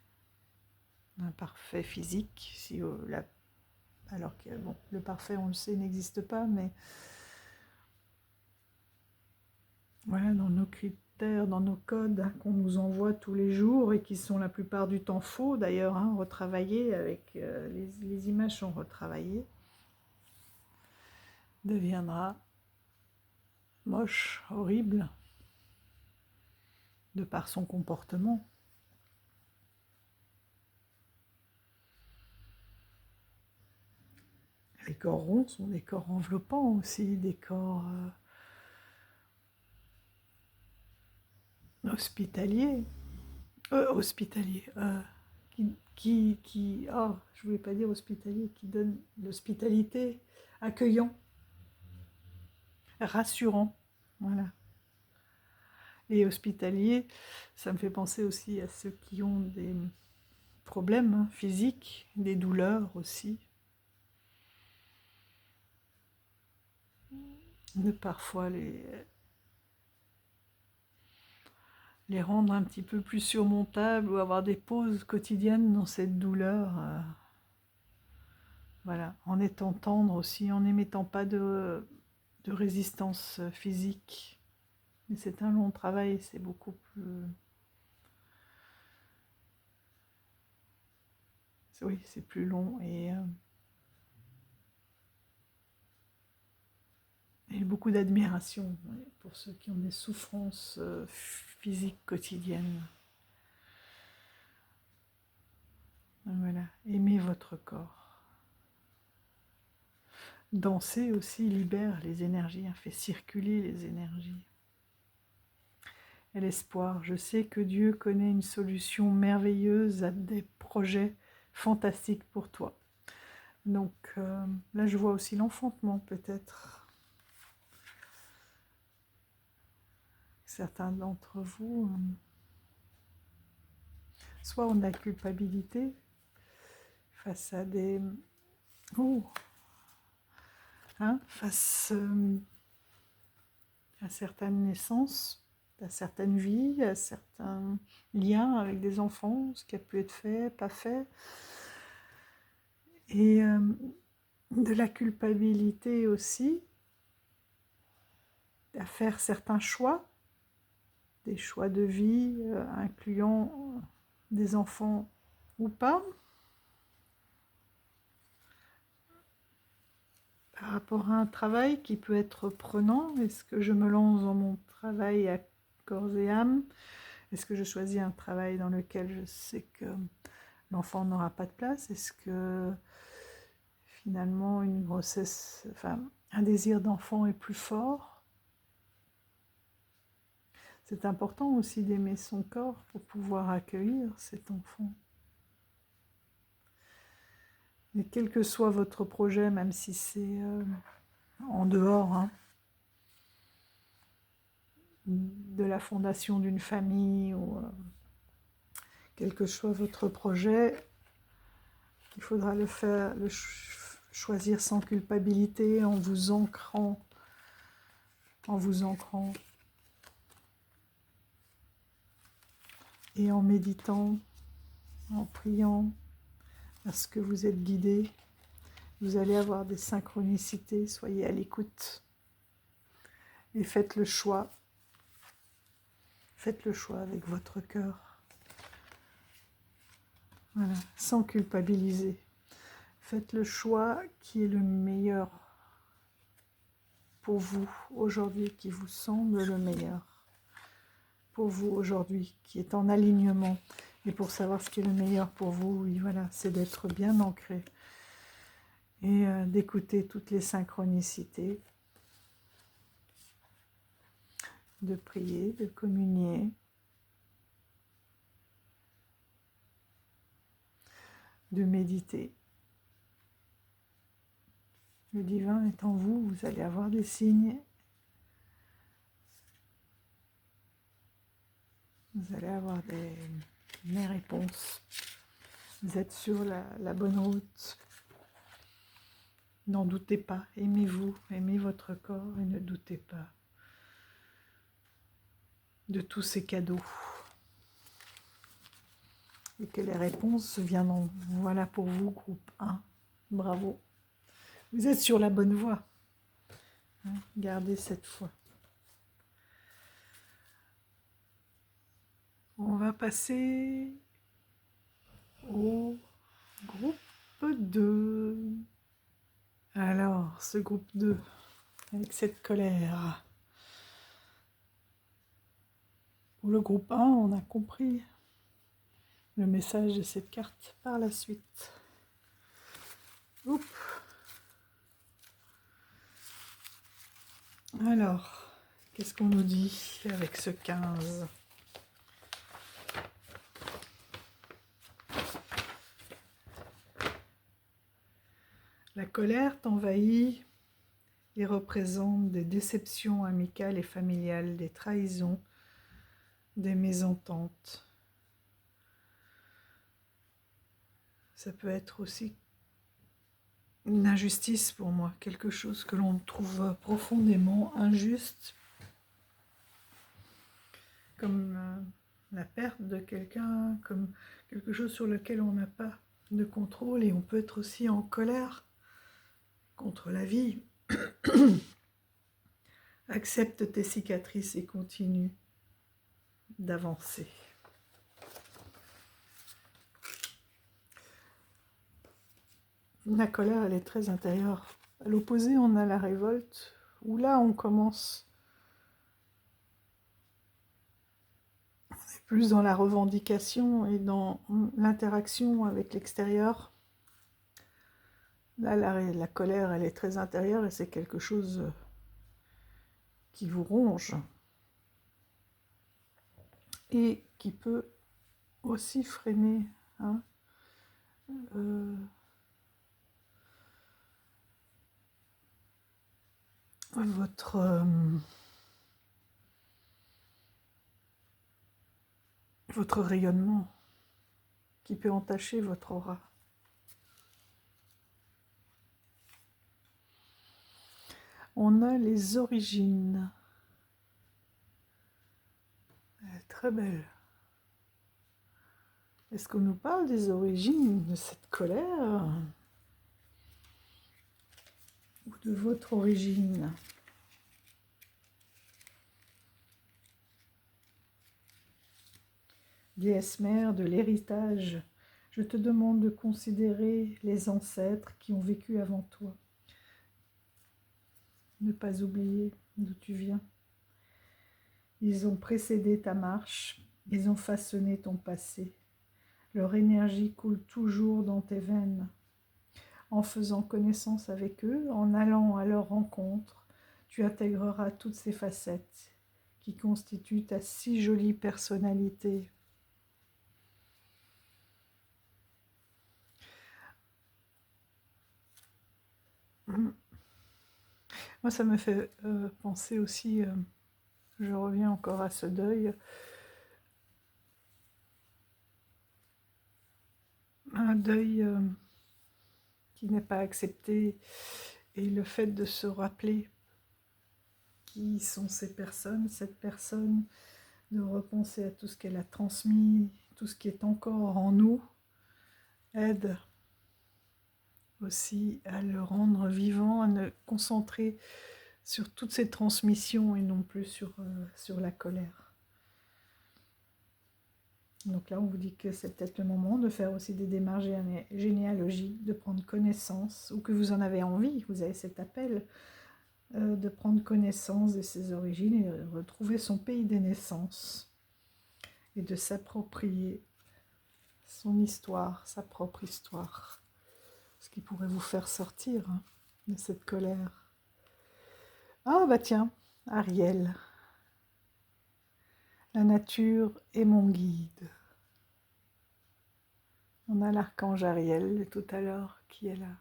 d'un parfait physique, si, alors que bon, le parfait, on le sait, n'existe pas, mais voilà, dans nos critères, dans nos codes hein, qu'on nous envoie tous les jours et qui sont la plupart du temps faux d'ailleurs, hein, retravaillés avec les images sont retravaillées, deviendra moche, horrible, de par son comportement. Les corps ronds sont des corps enveloppants aussi, des corps hospitaliers, oh, je voulais pas dire hospitalier, qui donnent l'hospitalité, accueillant, rassurant, voilà. Et hospitalier, ça me fait penser aussi à ceux qui ont des problèmes hein, physiques, des douleurs aussi. De parfois les rendre un petit peu plus surmontables ou avoir des pauses quotidiennes dans cette douleur. Voilà, en étant tendre aussi, en n'émettant pas de résistance physique. Mais c'est un long travail, c'est beaucoup plus... Oui, c'est plus long et beaucoup d'admiration pour ceux qui ont des souffrances physiques quotidiennes. Voilà, aimez votre corps. Danser aussi libère les énergies, hein, fait circuler les énergies. Et l'espoir, je sais que Dieu connaît une solution merveilleuse à des projets fantastiques pour toi. Donc là, je vois aussi l'enfantement peut-être. Certains d'entre vous, soit ont de la culpabilité face à des... face à certaines naissances, à certaines vies, à certains liens avec des enfants, ce qui a pu être fait, pas fait. Et de la culpabilité aussi à faire certains choix, des choix de vie incluant des enfants ou pas, par rapport à un travail qui peut être prenant. Est-ce que je me lance dans mon travail à corps et âme? Est-ce que je choisis un travail dans lequel je sais que l'enfant n'aura pas de place? Est-ce que finalement une grossesse, enfin un désir d'enfant est plus fort? C'est important aussi d'aimer son corps pour pouvoir accueillir cet enfant. Et quel que soit votre projet, même si c'est en dehors hein, de la fondation d'une famille, ou quel que soit votre projet, il faudra le faire, choisir sans culpabilité, en vous ancrant et en méditant, en priant, parce que vous êtes guidé. Vous allez avoir des synchronicités, soyez à l'écoute et faites le choix. Faites le choix avec votre cœur. Voilà, sans culpabiliser. Faites le choix qui est le meilleur pour vous aujourd'hui, qui vous semble le meilleur pour vous aujourd'hui, qui est en alignement. Et pour savoir ce qui est le meilleur pour vous, oui, voilà, c'est d'être bien ancré et d'écouter toutes les synchronicités, de prier, de communier, de méditer. Le divin est en vous, vous allez avoir des signes. Vous allez avoir des réponses. Vous êtes sur la bonne route. N'en doutez pas, aimez-vous, aimez votre corps et ne doutez pas de tous ces cadeaux. Et que les réponses viendront. Voilà pour vous, groupe 1. Bravo. Vous êtes sur la bonne voie. Hein, gardez cette foi. On va passer au groupe 2. Alors, ce groupe 2, avec cette colère. Pour le groupe 1, on a compris le message de cette carte par la suite. Oups. Alors, qu'est-ce qu'on nous dit avec ce 15 ? La colère t'envahit et représente des déceptions amicales et familiales, des trahisons, des mésententes. Ça peut être aussi une injustice pour moi, quelque chose que l'on trouve profondément injuste, comme la perte de quelqu'un, comme quelque chose sur lequel on n'a pas de contrôle, et on peut être aussi en colère contre la vie. Accepte tes cicatrices et continue d'avancer. La colère, elle est très intérieure. À l'opposé, on a la révolte, où là, on commence plus dans la revendication et dans l'interaction avec l'extérieur. Là, la colère, elle est très intérieure et c'est quelque chose qui vous ronge et qui peut aussi freiner votre rayonnement, qui peut entacher votre aura. On a les origines. Elle est très belle. Est-ce qu'on nous parle des origines de cette colère ou de votre origine? Déesse mère de l'héritage, je te demande de considérer les ancêtres qui ont vécu avant toi. Ne pas oublier d'où tu viens. Ils ont précédé ta marche, ils ont façonné ton passé. Leur énergie coule toujours dans tes veines. En faisant connaissance avec eux, en allant à leur rencontre, tu intégreras toutes ces facettes qui constituent ta si jolie personnalité. Moi, ça me fait penser aussi, je reviens encore à ce deuil, un deuil qui n'est pas accepté, et le fait de se rappeler qui sont ces personnes, cette personne, de repenser à tout ce qu'elle a transmis, tout ce qui est encore en nous, aide aussi à le rendre vivant, à le concentrer sur toutes ces transmissions et non plus sur la colère. Donc là, on vous dit que c'est peut-être le moment de faire aussi des démarches généalogiques, de prendre connaissance, ou que vous en avez envie, vous avez cet appel, de prendre connaissance de ses origines et de retrouver son pays de naissance, et de s'approprier son histoire, sa propre histoire, ce qui pourrait vous faire sortir de cette colère. Ah bah tiens, Ariel, la nature est mon guide. On a l'archange Ariel de tout à l'heure qui est là.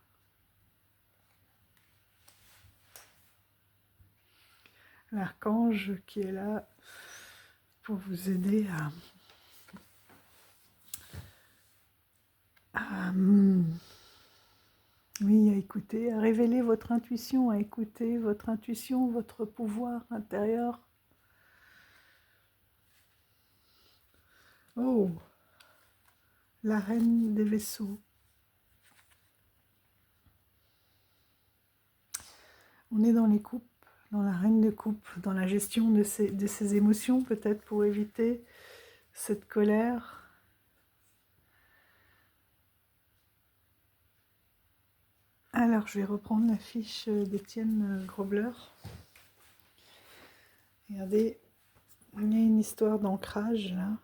L'archange qui est là pour vous aider oui, écouter, à révéler votre intuition, à écouter votre intuition, votre pouvoir intérieur. Oh, la reine des vaisseaux. On est dans les coupes, dans la reine de coupe, dans la gestion de ces émotions, peut-être pour éviter cette colère. Alors, je vais reprendre la fiche d'Étienne Grobler. Regardez, il y a une histoire d'ancrage là.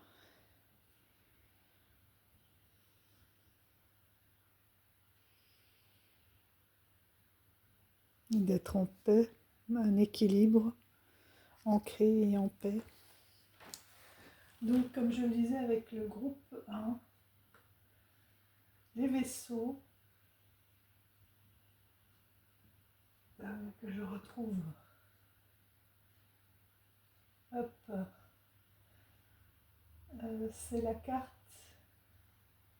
D'être en paix, un équilibre, ancré et en paix. Donc, comme je le disais avec le groupe 1, les vaisseaux que je retrouve. Hop, c'est la carte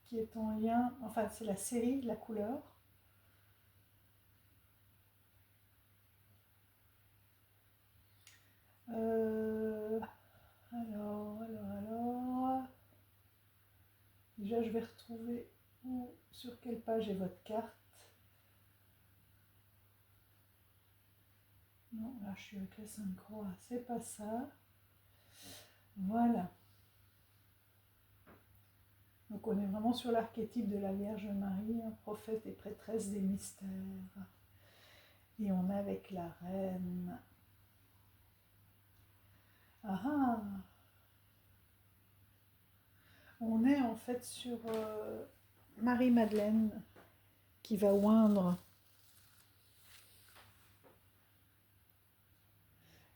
qui est en lien, enfin c'est la série, la couleur. Alors. Déjà, je vais retrouver sur quelle page est votre carte. Non, là, je suis avec la 5 croix. C'est pas ça. Voilà. Donc, on est vraiment sur l'archétype de la Vierge Marie, prophète et prêtresse des mystères. Et on est avec la reine. Ah ah! On est en fait sur Marie-Madeleine qui va oindre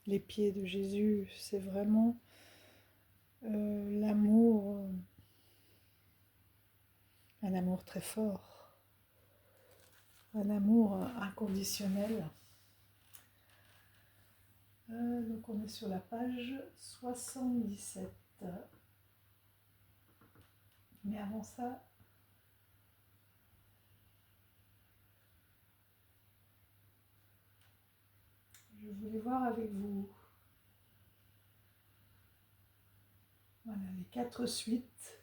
les pieds de Jésus. C'est vraiment l'amour, un amour très fort, un amour inconditionnel. Donc on est sur la page 77. Mais avant ça, je voulais voir avec vous, voilà, les 4 suites.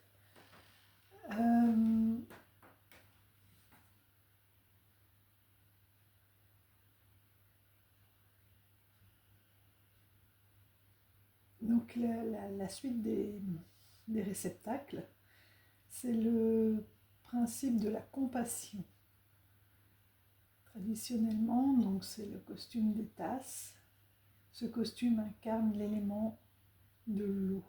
Donc la suite des réceptacles, c'est le principe de la compassion. Traditionnellement, donc c'est le costume des tasses. Ce costume incarne l'élément de l'eau.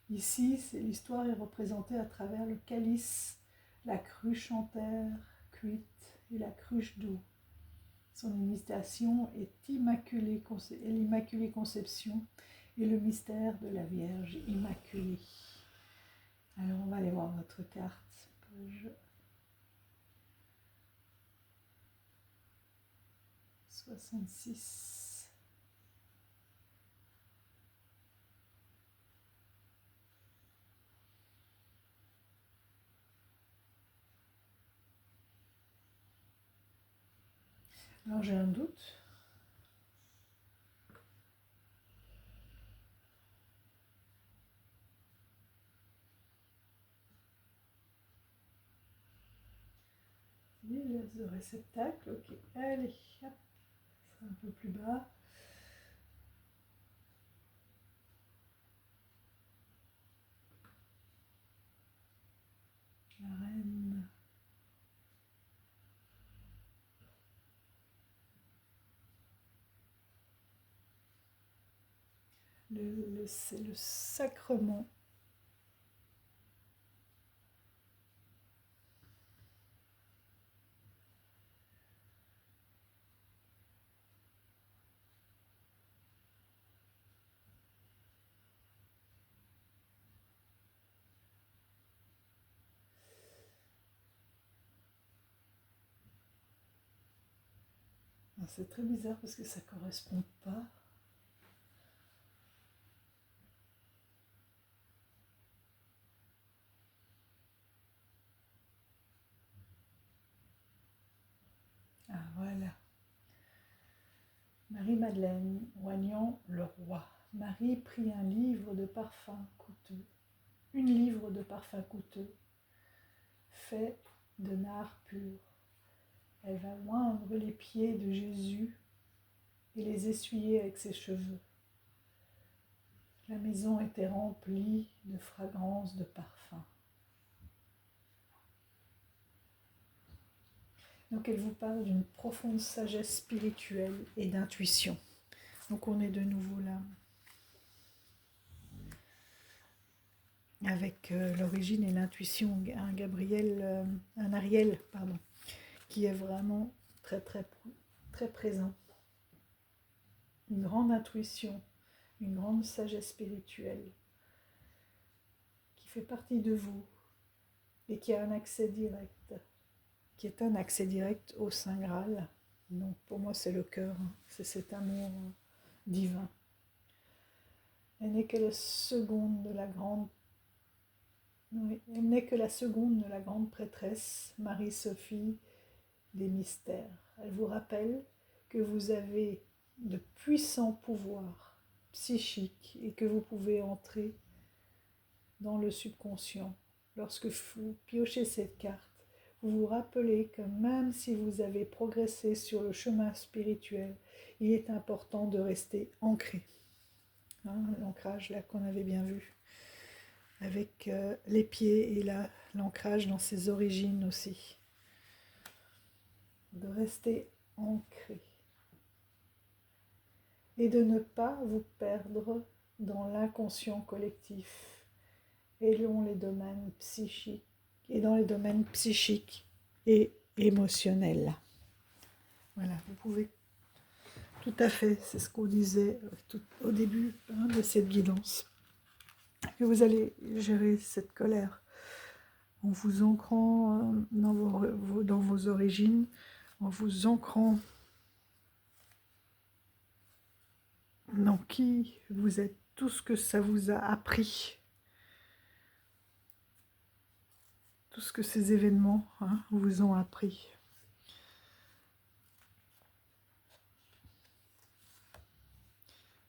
Ici, l'histoire est représentée à travers le calice, la cruche en terre cuite et la cruche d'eau. Son initiation est l'Immaculée Conception et le mystère de la Vierge Immaculée. Alors, on va aller voir votre carte, page 66. Alors, j'ai un doute. Le réceptacle, ok. Allez, hop, c'est un peu plus bas. La reine. C'est le sacrement. C'est très bizarre parce que ça ne correspond pas. Marie-Madeleine, oignant le roi. Marie prit un livre de parfums coûteux, une livre de parfums coûteux, fait de nard pur. Elle va oindre les pieds de Jésus et les essuyer avec ses cheveux. La maison était remplie de fragrances de parfums. Donc elle vous parle d'une profonde sagesse spirituelle et d'intuition. Donc on est de nouveau là avec l'origine et l'intuition, un Gabriel, un Ariel, pardon, qui est vraiment très présent. Une grande intuition, une grande sagesse spirituelle qui fait partie de vous et qui a un accès direct, qui est un accès direct au Saint Graal. Donc pour moi c'est le cœur, c'est cet amour divin. Elle n'est que la seconde de la grande elle n'est que la seconde de la grande prêtresse Marie-Sophie des mystères. Elle vous rappelle que vous avez de puissants pouvoirs psychiques et que vous pouvez entrer dans le subconscient. Lorsque vous piochez cette carte, vous vous rappelez que même si vous avez progressé sur le chemin spirituel, il est important de rester ancré. Hein, l'ancrage là qu'on avait bien vu, avec les pieds et l'ancrage dans ses origines aussi. De rester ancré. Et de ne pas vous perdre dans l'inconscient collectif et dans les domaines psychiques et émotionnels. Voilà, vous pouvez tout à fait, c'est ce qu'on disait au début de cette guidance, que vous allez gérer cette colère en vous ancrant dans vos origines, en vous ancrant dans qui vous êtes, tout ce que ça vous a appris, tout ce que ces événements vous ont appris.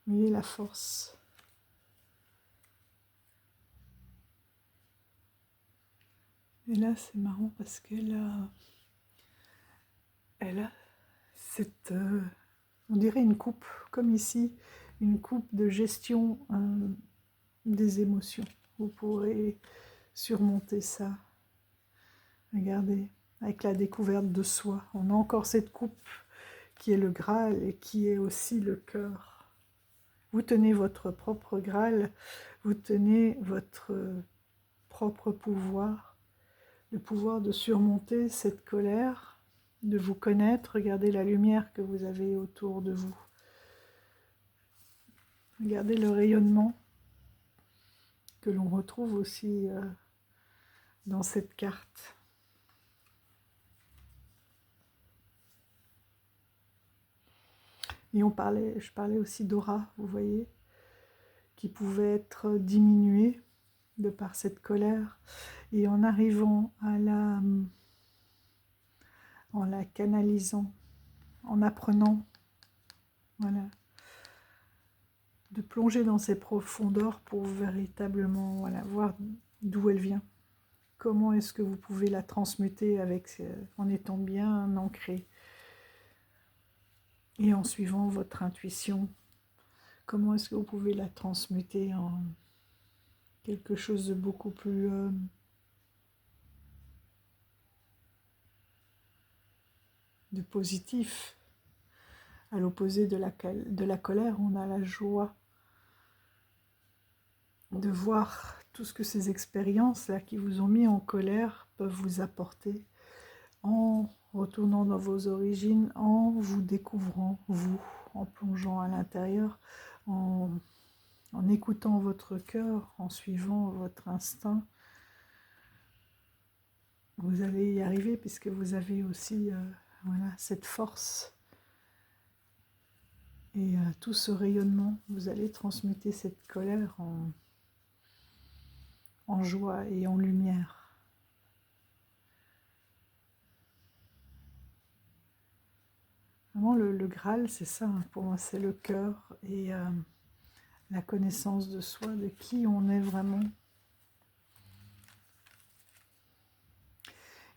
Vous voyez la force. Et là, c'est marrant parce qu'elle a cette, on dirait une coupe, comme ici, une coupe de gestion des émotions. Vous pourrez surmonter ça. Regardez, avec la découverte de soi. On a encore cette coupe qui est le Graal et qui est aussi le cœur. Vous tenez votre propre Graal, vous tenez votre propre pouvoir, le pouvoir de surmonter cette colère, de vous connaître. Regardez la lumière que vous avez autour de vous. Regardez le rayonnement que l'on retrouve aussi dans cette carte. Et je parlais aussi d'aura, vous voyez, qui pouvait être diminuée de par cette colère. Et en arrivant en la canalisant, en apprenant, voilà, de plonger dans ses profondeurs pour véritablement, voilà, voir d'où elle vient. Comment est-ce que vous pouvez la transmuter en étant bien ancré et en suivant votre intuition. Comment est-ce que vous pouvez la transmuter en quelque chose de beaucoup plus de positif. À l'opposé de la colère, on a la joie de voir tout ce que ces expériences-là qui vous ont mis en colère peuvent vous apporter en retournant dans vos origines, en vous découvrant, vous, en plongeant à l'intérieur, en écoutant votre cœur, en suivant votre instinct. Vous allez y arriver puisque vous avez aussi voilà, cette force et tout ce rayonnement. Vous allez transmuter cette colère en joie et en lumière. Vraiment, le Graal, c'est ça, hein, pour moi, c'est le cœur et la connaissance de soi, de qui on est vraiment.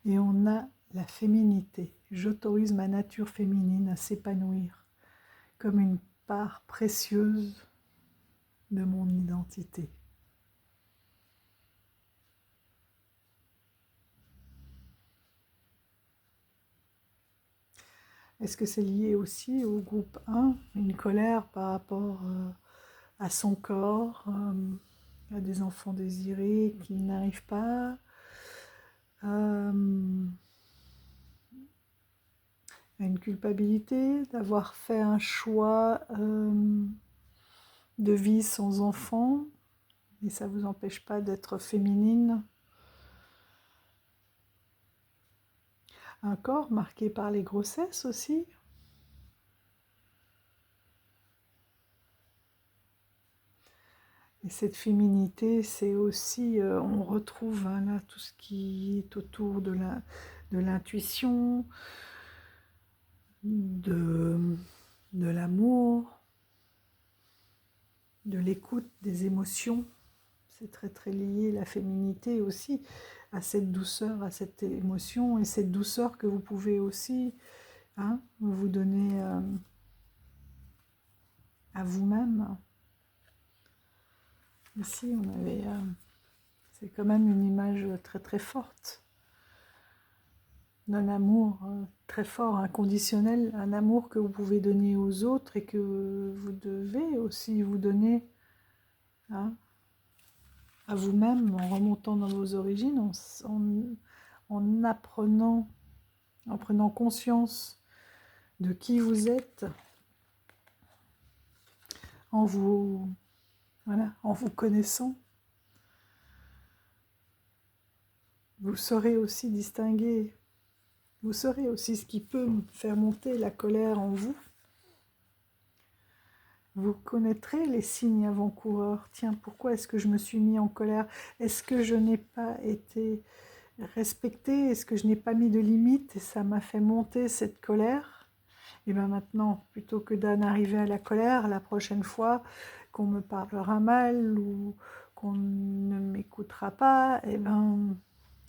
Et on a la féminité. J'autorise ma nature féminine à s'épanouir comme une part précieuse de mon identité. Est-ce que c'est lié aussi au groupe 1, une colère par rapport à son corps, à des enfants désirés qui n'arrivent pas, à une culpabilité d'avoir fait un choix de vie sans enfant, et ça ne vous empêche pas d'être féminine. Un corps marqué par les grossesses aussi. Et cette féminité, c'est aussi, on retrouve hein, là tout ce qui est autour de l'intuition, de l'amour, de l'écoute des émotions. C'est très très lié, la féminité aussi, à cette douceur, à cette émotion, et cette douceur que vous pouvez aussi hein, vous donner à vous-même. Ici, on avait... c'est quand même une image très très forte d'un amour très fort, inconditionnel, un amour que vous pouvez donner aux autres et que vous devez aussi vous donner hein, à vous-même en remontant dans vos origines, en apprenant, en prenant conscience de qui vous êtes, en vous, voilà, en vous connaissant. Vous saurez aussi distinguer, vous saurez aussi ce qui peut faire monter la colère en vous. Vous connaîtrez les signes avant-coureurs. Tiens, pourquoi est-ce que je me suis mis en colère? Est-ce que je n'ai pas été respectée? Est-ce que je n'ai pas mis de limites et ça m'a fait monter cette colère? Et bien maintenant, plutôt que d'en arriver à la colère, la prochaine fois qu'on me parlera mal ou qu'on ne m'écoutera pas, et ben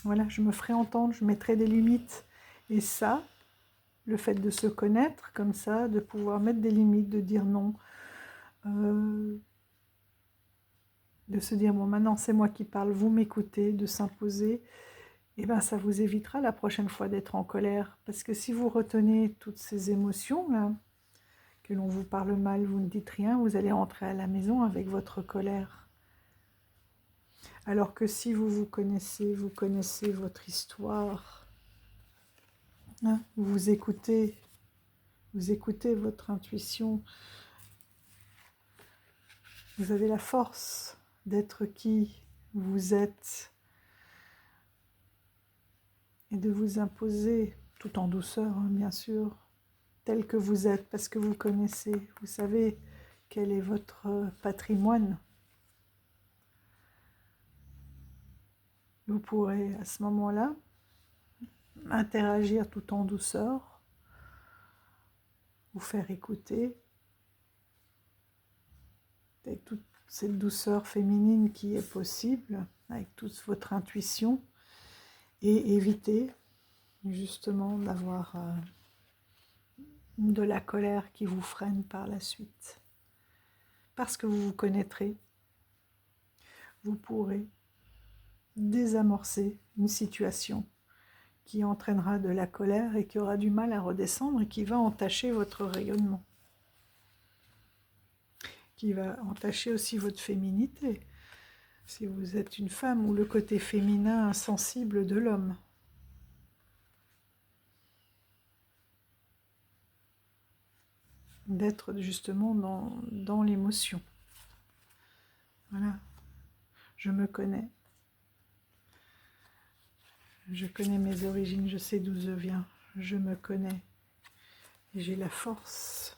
voilà, je me ferai entendre, je mettrai des limites. Et ça, le fait de se connaître comme ça, de pouvoir mettre des limites, de dire non, de se dire bon maintenant c'est moi qui parle, vous m'écoutez, de s'imposer, et ben ça vous évitera la prochaine fois d'être en colère. Parce que si vous retenez toutes ces émotions là, que l'on vous parle mal, vous ne dites rien, vous allez rentrer à la maison avec votre colère. Alors que si vous connaissez votre histoire, hein, vous écoutez votre intuition, vous avez la force d'être qui vous êtes et de vous imposer, tout en douceur hein, bien sûr, tel que vous êtes, parce que vous connaissez, vous savez quel est votre patrimoine. Vous pourrez à ce moment-là interagir tout en douceur, vous faire écouter, avec toute cette douceur féminine qui est possible, avec toute votre intuition, et éviter justement d'avoir de la colère qui vous freine par la suite. Parce que vous vous connaîtrez, vous pourrez désamorcer une situation qui entraînera de la colère et qui aura du mal à redescendre et qui va entacher votre rayonnement, qui va entacher aussi votre féminité, si vous êtes une femme, ou le côté féminin insensible de l'homme. D'être justement dans l'émotion. Voilà, je me connais. Je connais mes origines, je sais d'où je viens, je me connais. Et j'ai la force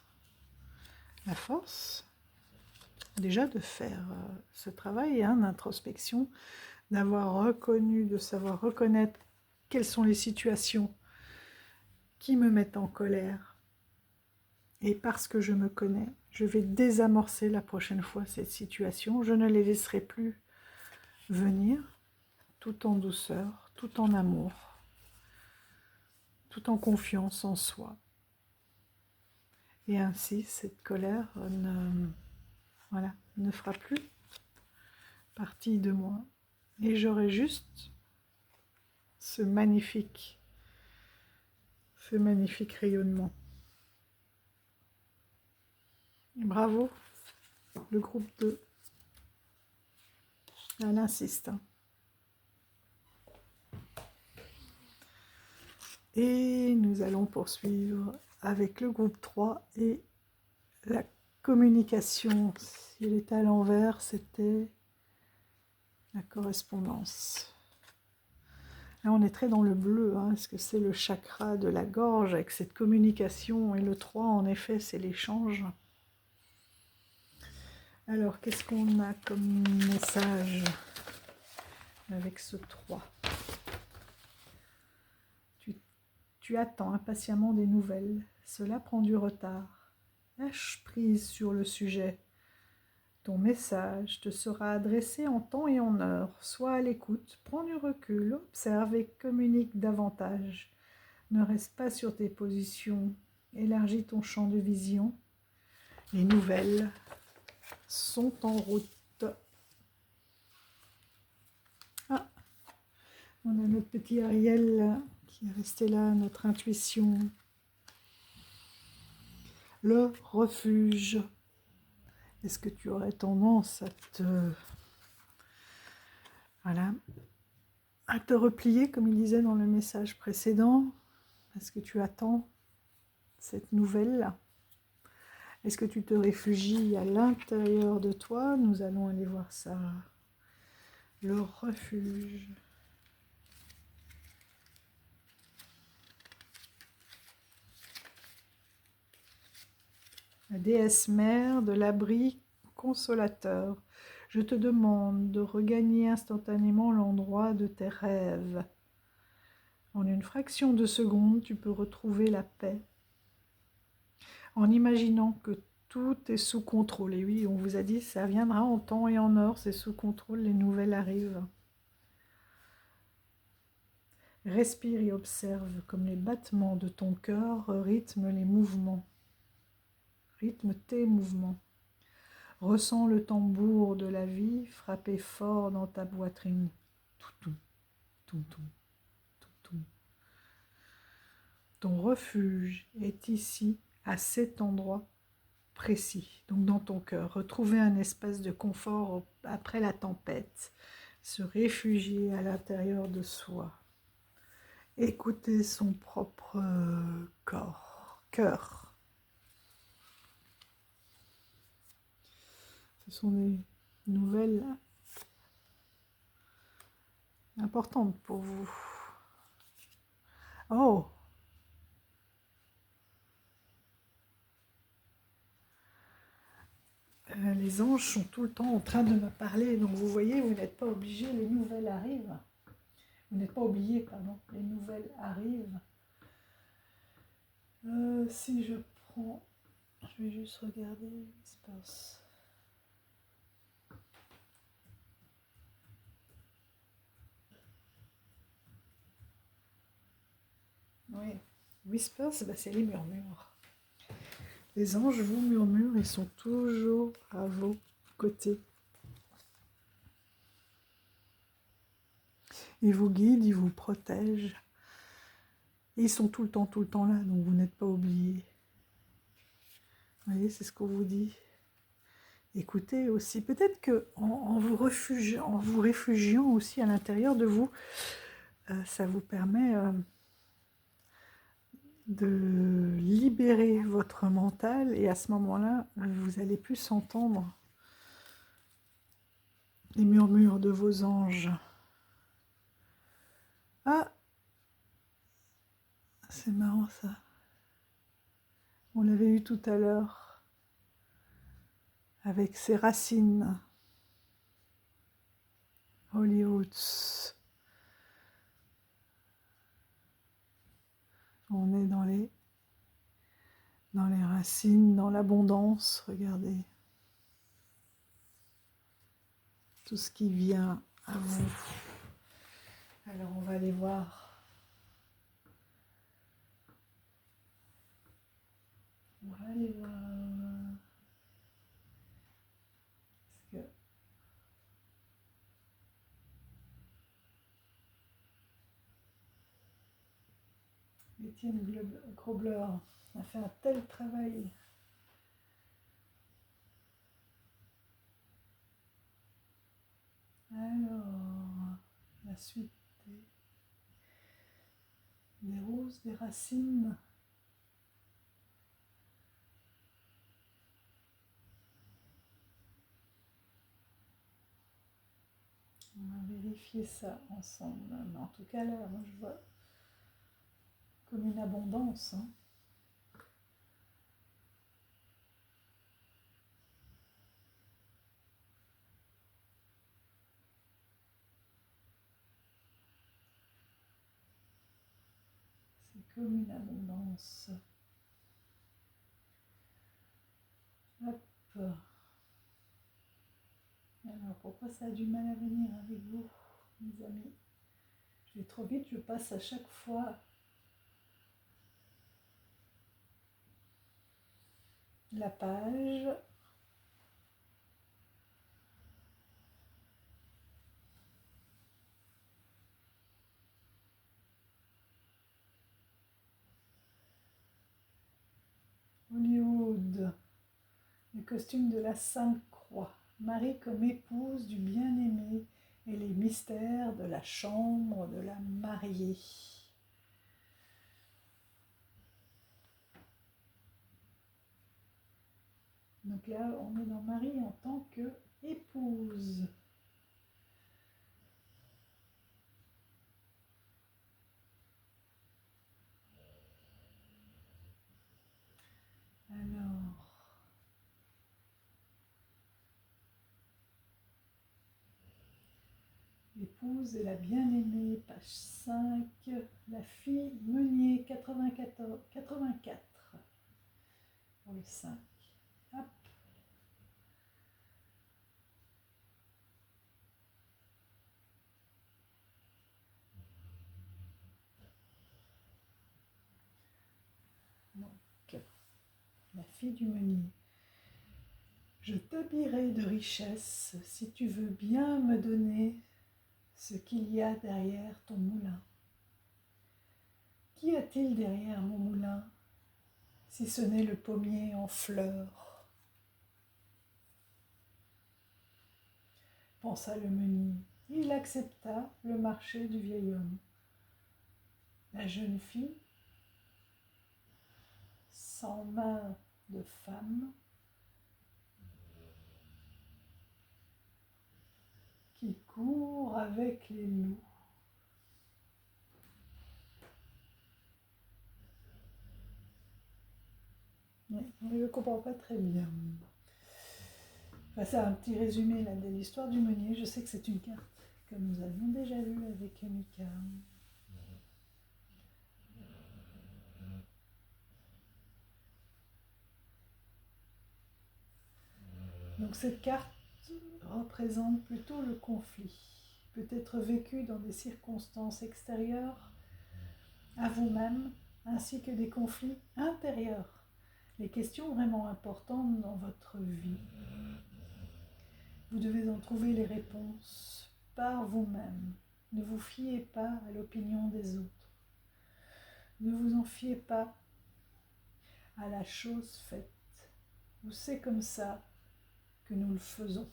déjà de faire ce travail hein, d'introspection, d'avoir reconnu, de savoir reconnaître quelles sont les situations qui me mettent en colère, Et parce que je me connais, je vais désamorcer la prochaine fois cette situation. Je ne les laisserai plus venir, tout en douceur, tout en amour, tout en confiance en soi. Et ainsi, cette colère ne fera plus partie de moi. Et j'aurai juste ce magnifique rayonnement. Bravo, le groupe 2. Elle insiste. Et nous allons poursuivre avec le groupe 3 et la communication. S'il était à l'envers, c'était la correspondance. Là, on est très dans le bleu, hein, parce que c'est le chakra de la gorge avec cette communication. Et le 3, en effet, c'est l'échange. Alors, qu'est-ce qu'on a comme message avec ce 3 ? Tu attends impatiemment des nouvelles. Cela prend du retard. Lâche prise sur le sujet. Ton message te sera adressé en temps et en heure. Sois à l'écoute, prends du recul, observe et communique davantage. Ne reste pas sur tes positions. Élargis ton champ de vision. Les nouvelles sont en route. Ah, on a notre petit Ariel là, qui est resté là, notre intuition. Le refuge. Est-ce que tu aurais tendance à te replier, comme il disait dans le message précédent? Est-ce que tu attends cette nouvelle-là? Est-ce que tu te réfugies à l'intérieur de toi? Nous allons aller voir ça. Le refuge. La déesse mère de l'abri consolateur. Je te demande de regagner instantanément l'endroit de tes rêves. En une fraction de seconde, tu peux retrouver la paix. En imaginant que tout est sous contrôle. Et oui, on vous a dit, ça viendra en temps et en heure, c'est sous contrôle, les nouvelles arrivent. Respire et observe comme les battements de ton cœur rythment les mouvements. Rythme tes mouvements. Ressens le tambour de la vie frapper fort dans ta poitrine. Toutou, toutou, toutou. Ton refuge est ici, à cet endroit précis, donc dans ton cœur. Retrouver un espace de confort après la tempête. Se réfugier à l'intérieur de soi. Écouter son propre cœur. Ce sont des nouvelles importantes pour vous. Oh! Les anges sont tout le temps en train de me parler, donc vous voyez, vous n'êtes pas obligé, les nouvelles arrivent. Vous n'êtes pas oublié, pardon, les nouvelles arrivent. Si je prends, je vais juste regarder ce qui se passe. Oui, Whispers, c'est les murmures. Les anges vous murmurent, ils sont toujours à vos côtés. Ils vous guident, ils vous protègent. Et ils sont tout le temps là, donc vous n'êtes pas oubliés. Vous voyez, c'est ce qu'on vous dit. Écoutez aussi, peut-être qu'en vous réfugiant aussi à l'intérieur de vous, ça vous permet de libérer votre mental et à ce moment-là, vous allez plus entendre les murmures de vos anges. Ah, c'est marrant ça. On l'avait eu tout à l'heure avec ses racines. Holy Roots. On est dans dans les racines, dans l'abondance, regardez. Tout ce qui vient à vous. Alors on va aller voir. On va aller voir. Parce que Étienne Grobler a fait un tel travail. Alors, la suite des roses, des racines. On va vérifier ça ensemble. Mais en tout cas, là, moi, je vois comme une abondance. Hein. C'est comme une abondance. Hop. Alors, pourquoi ça a du mal à venir avec vous, mes amis? Je vais trop vite, je passe à chaque fois la page. Hollywood, le costume de la Sainte Croix, Marie comme épouse du bien-aimé et les mystères de la chambre de la mariée. Donc là, on est dans Marie en tant qu'épouse. Alors, l'épouse et la bien-aimée, page 5, la fille Meunier, 84, pour le 5. Hop. Donc, la fille du meunier. Je t'habillerai de richesse si tu veux bien me donner ce qu'il y a derrière ton moulin. Qu'y a-t-il derrière mon moulin, si ce n'est le pommier en fleurs? Pensa le meunier. Il accepta le marché du vieil homme. La jeune fille, sans main de femme, qui court avec les loups. Oui, je ne comprends pas très bien. Enfin, c'est un petit résumé là, de l'histoire du meunier. Je sais que c'est une carte que nous avions déjà lue avec Mika. Donc cette carte représente plutôt le conflit. Peut être vécu dans des circonstances extérieures à vous-même, ainsi que des conflits intérieurs. Les questions vraiment importantes dans votre vie. Vous devez en trouver les réponses par vous-même. Ne vous fiez pas à l'opinion des autres. Ne vous en fiez pas à la chose faite. Ou c'est comme ça que nous le faisons.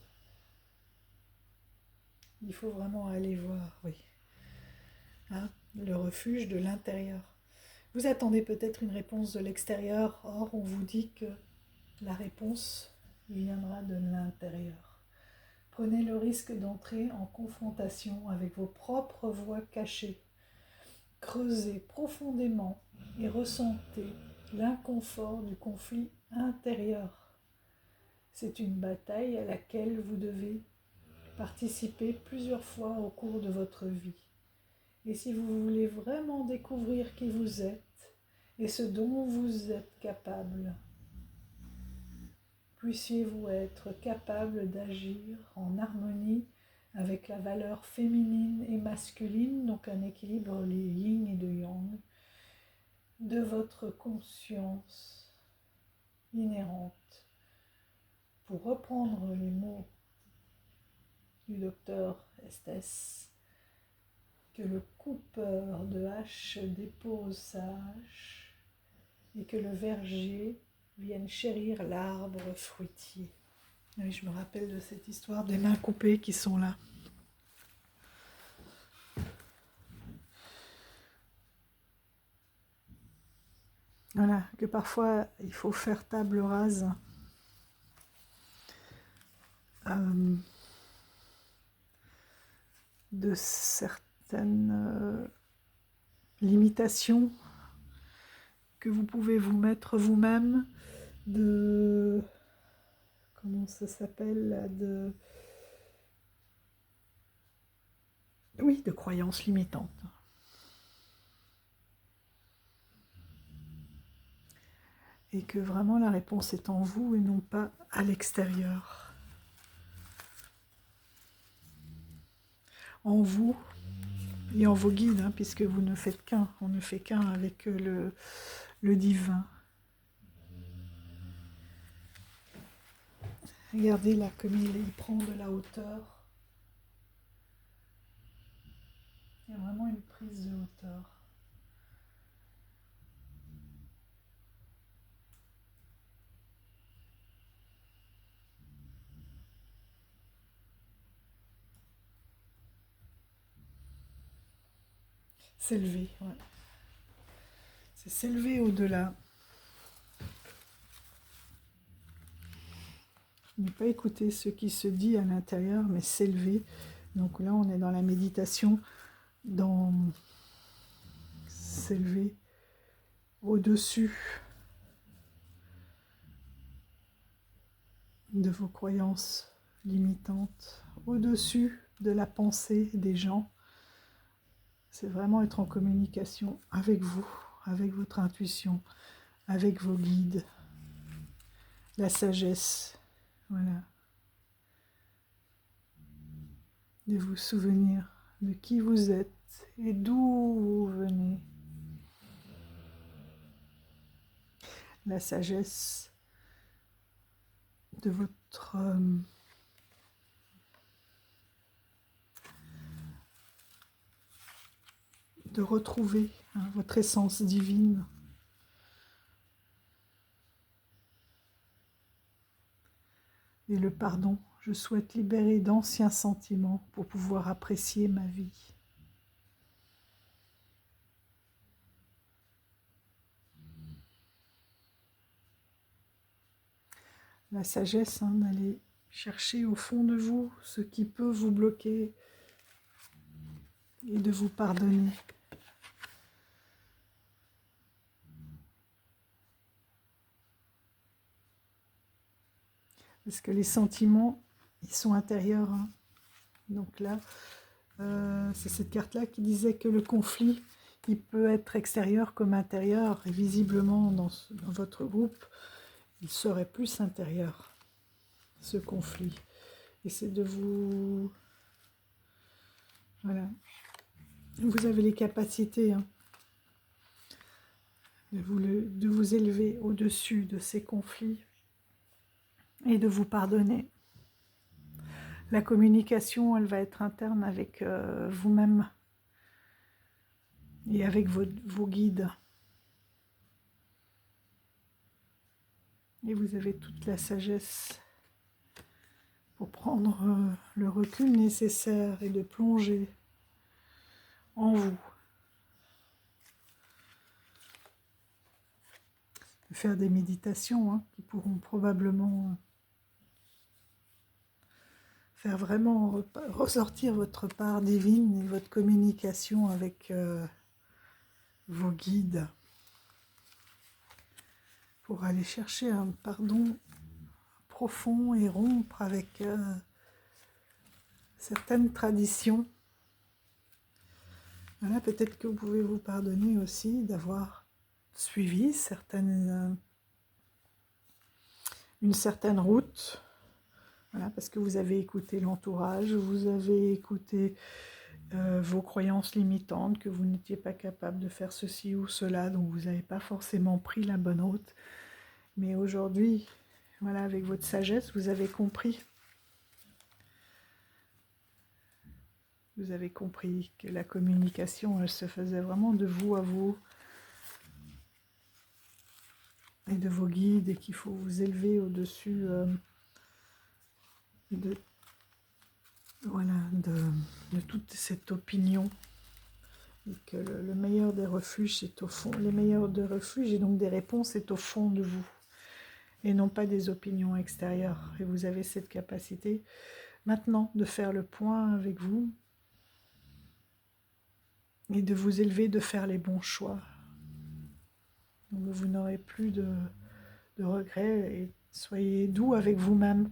Il faut vraiment aller voir, oui. Hein, le refuge de l'intérieur. Vous attendez peut-être une réponse de l'extérieur, or on vous dit que la réponse viendra de l'intérieur. Prenez le risque d'entrer en confrontation avec vos propres voies cachées. Creusez profondément et ressentez l'inconfort du conflit intérieur. C'est une bataille à laquelle vous devez participer plusieurs fois au cours de votre vie. Et si vous voulez vraiment découvrir qui vous êtes et ce dont vous êtes capable. Puissiez-vous être capable d'agir en harmonie avec la valeur féminine et masculine, donc un équilibre les yin et de yang, de votre conscience inhérente. Pour reprendre les mots du docteur Estes, que le coupeur de hache dépose sa hache et que le verger vienne chérir l'arbre fruitier. Oui, je me rappelle de cette histoire des mains coupées qui sont là. Voilà, que parfois il faut faire table rase de certaines limitations que vous pouvez vous mettre vous-même, de... comment ça s'appelle, oui, de croyances limitantes. Et que vraiment la réponse est en vous et non pas à l'extérieur. En vous et en vos guides, hein, puisque vous ne faites qu'un, on ne fait qu'un avec le divin. Regardez là comme il prend de la hauteur. Il y a vraiment une prise de hauteur. S'élever, ouais. C'est s'élever au-delà. Ne pas écouter ce qui se dit à l'intérieur, mais s'élever. Donc là, on est dans la méditation, dans s'élever au-dessus de vos croyances limitantes, au-dessus de la pensée des gens. C'est vraiment être en communication avec vous, avec votre intuition, avec vos guides, la sagesse, voilà. De vous souvenir de qui vous êtes et d'où vous venez. La sagesse de votre de retrouver votre essence divine. Et le pardon, je souhaite libérer d'anciens sentiments pour pouvoir apprécier ma vie. La sagesse, d'aller chercher au fond de vous ce qui peut vous bloquer et de vous pardonner. Parce que les sentiments, ils sont intérieurs. Donc là, c'est cette carte-là qui disait que le conflit, il peut être extérieur comme intérieur. Et visiblement, dans votre groupe, il serait plus intérieur, ce conflit. Et c'est de vous... Voilà. Vous avez les capacités de vous élever au-dessus de ces conflits et de vous pardonner. La communication, elle va être interne avec vous-même et avec vos guides. Et vous avez toute la sagesse pour prendre le recul nécessaire et de plonger en vous. De faire des méditations qui pourront probablement faire vraiment ressortir votre part divine et votre communication avec vos guides pour aller chercher un pardon profond et rompre avec certaines traditions. Voilà, peut-être que vous pouvez vous pardonner aussi d'avoir suivi une certaine route, voilà, parce que vous avez écouté l'entourage, vous avez écouté vos croyances limitantes, que vous n'étiez pas capable de faire ceci ou cela, donc vous n'avez pas forcément pris la bonne route. Mais aujourd'hui, voilà, avec votre sagesse, vous avez compris. Vous avez compris que la communication, elle se faisait vraiment de vous à vous et de vos guides, et qu'il faut vous élever au-dessus voilà, de toute cette opinion. Et que le meilleur des refuges, c'est au fond. Les meilleurs des refuges et donc des réponses, c'est au fond de vous. Et non pas des opinions extérieures. Et vous avez cette capacité maintenant de faire le point avec vous et de vous élever, de faire les bons choix. Donc vous n'aurez plus de regrets et soyez doux avec vous-même.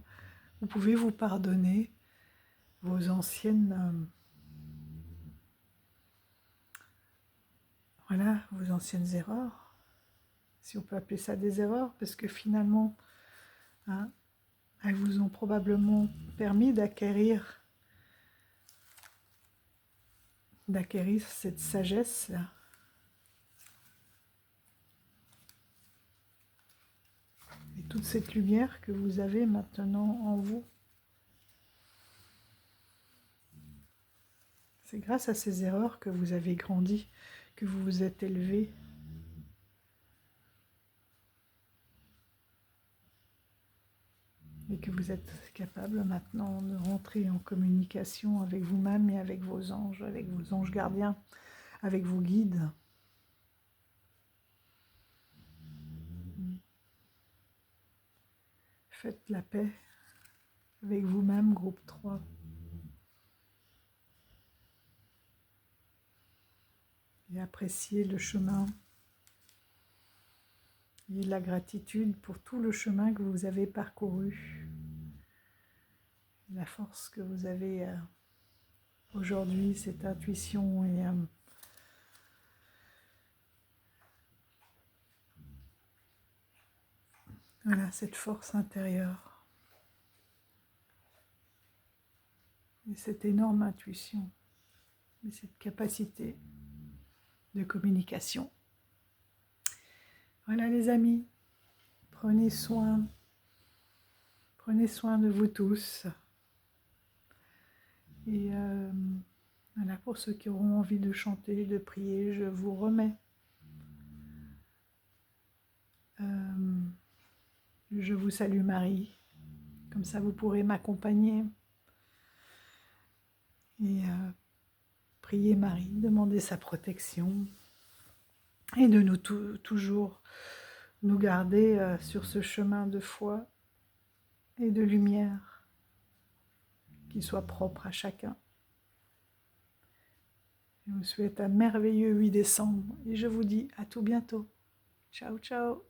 Vous pouvez vous pardonner vos anciennes vos anciennes erreurs, si on peut appeler ça des erreurs, parce que finalement, hein, elles vous ont probablement permis d'acquérir cette sagesse-là. Et toute cette lumière que vous avez maintenant en vous. C'est grâce à ces erreurs que vous avez grandi, que vous vous êtes élevé. Et que vous êtes capable maintenant de rentrer en communication avec vous-même et avec vos anges gardiens, avec vos guides. Faites la paix avec vous-même, groupe 3. Et appréciez le chemin et la gratitude pour tout le chemin que vous avez parcouru. La force que vous avez aujourd'hui, cette intuition et voilà, cette force intérieure. Et cette énorme intuition. Et cette capacité de communication. Voilà les amis, prenez soin de vous tous. Et voilà, pour ceux qui auront envie de chanter, de prier, je vous remets. Je vous salue Marie, comme ça vous pourrez m'accompagner. Et prier Marie, demander sa protection. Et de nous toujours nous garder sur ce chemin de foi et de lumière qui soit propre à chacun. Je vous souhaite un merveilleux 8 décembre et je vous dis à tout bientôt. Ciao, ciao.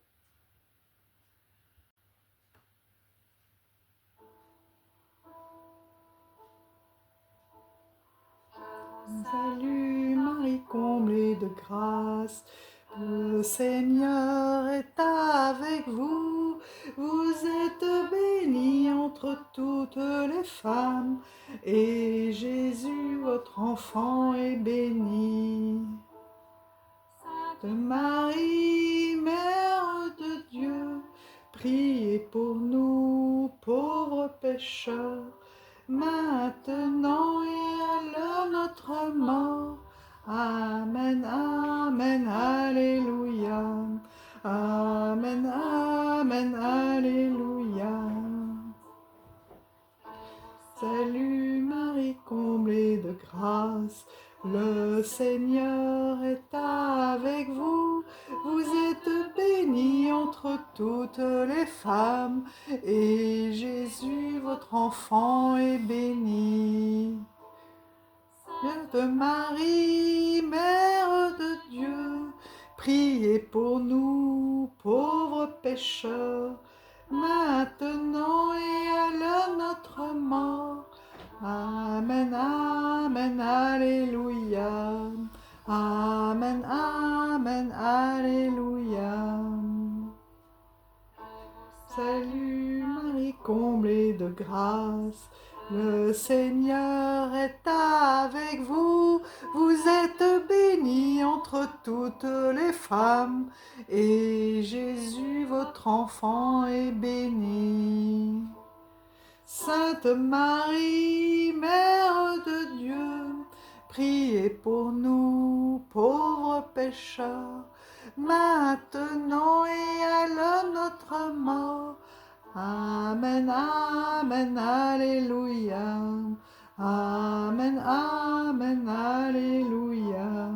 Salut Marie comblée de grâce, le Seigneur est avec vous. Vous êtes bénie entre toutes les femmes, et Jésus, votre enfant, est béni. Sainte Marie, Mère de Dieu, priez pour nous, pauvres pécheurs, maintenant et à l'heure de notre mort. Amen, amen, alléluia. Amen, amen, alléluia. Salut Marie comblée de grâce, le Seigneur est avec vous. Vous êtes bénie entre toutes les femmes, et Jésus, votre enfant, est béni. Sainte Marie, Mère de Dieu, priez pour nous, pauvres pécheurs, maintenant et à l'heure de notre mort. Amen, amen, alléluia. Amen, amen, alléluia. Salut Marie, comblée de grâce, le Seigneur est avec vous. Vous êtes bénie entre toutes les femmes, et Jésus, votre enfant, est béni. Sainte Marie, Mère de Dieu, priez pour nous, pauvres pécheurs, maintenant et à l'heure de notre mort. Amen, Amen, Alléluia. Amen, Amen, Alléluia.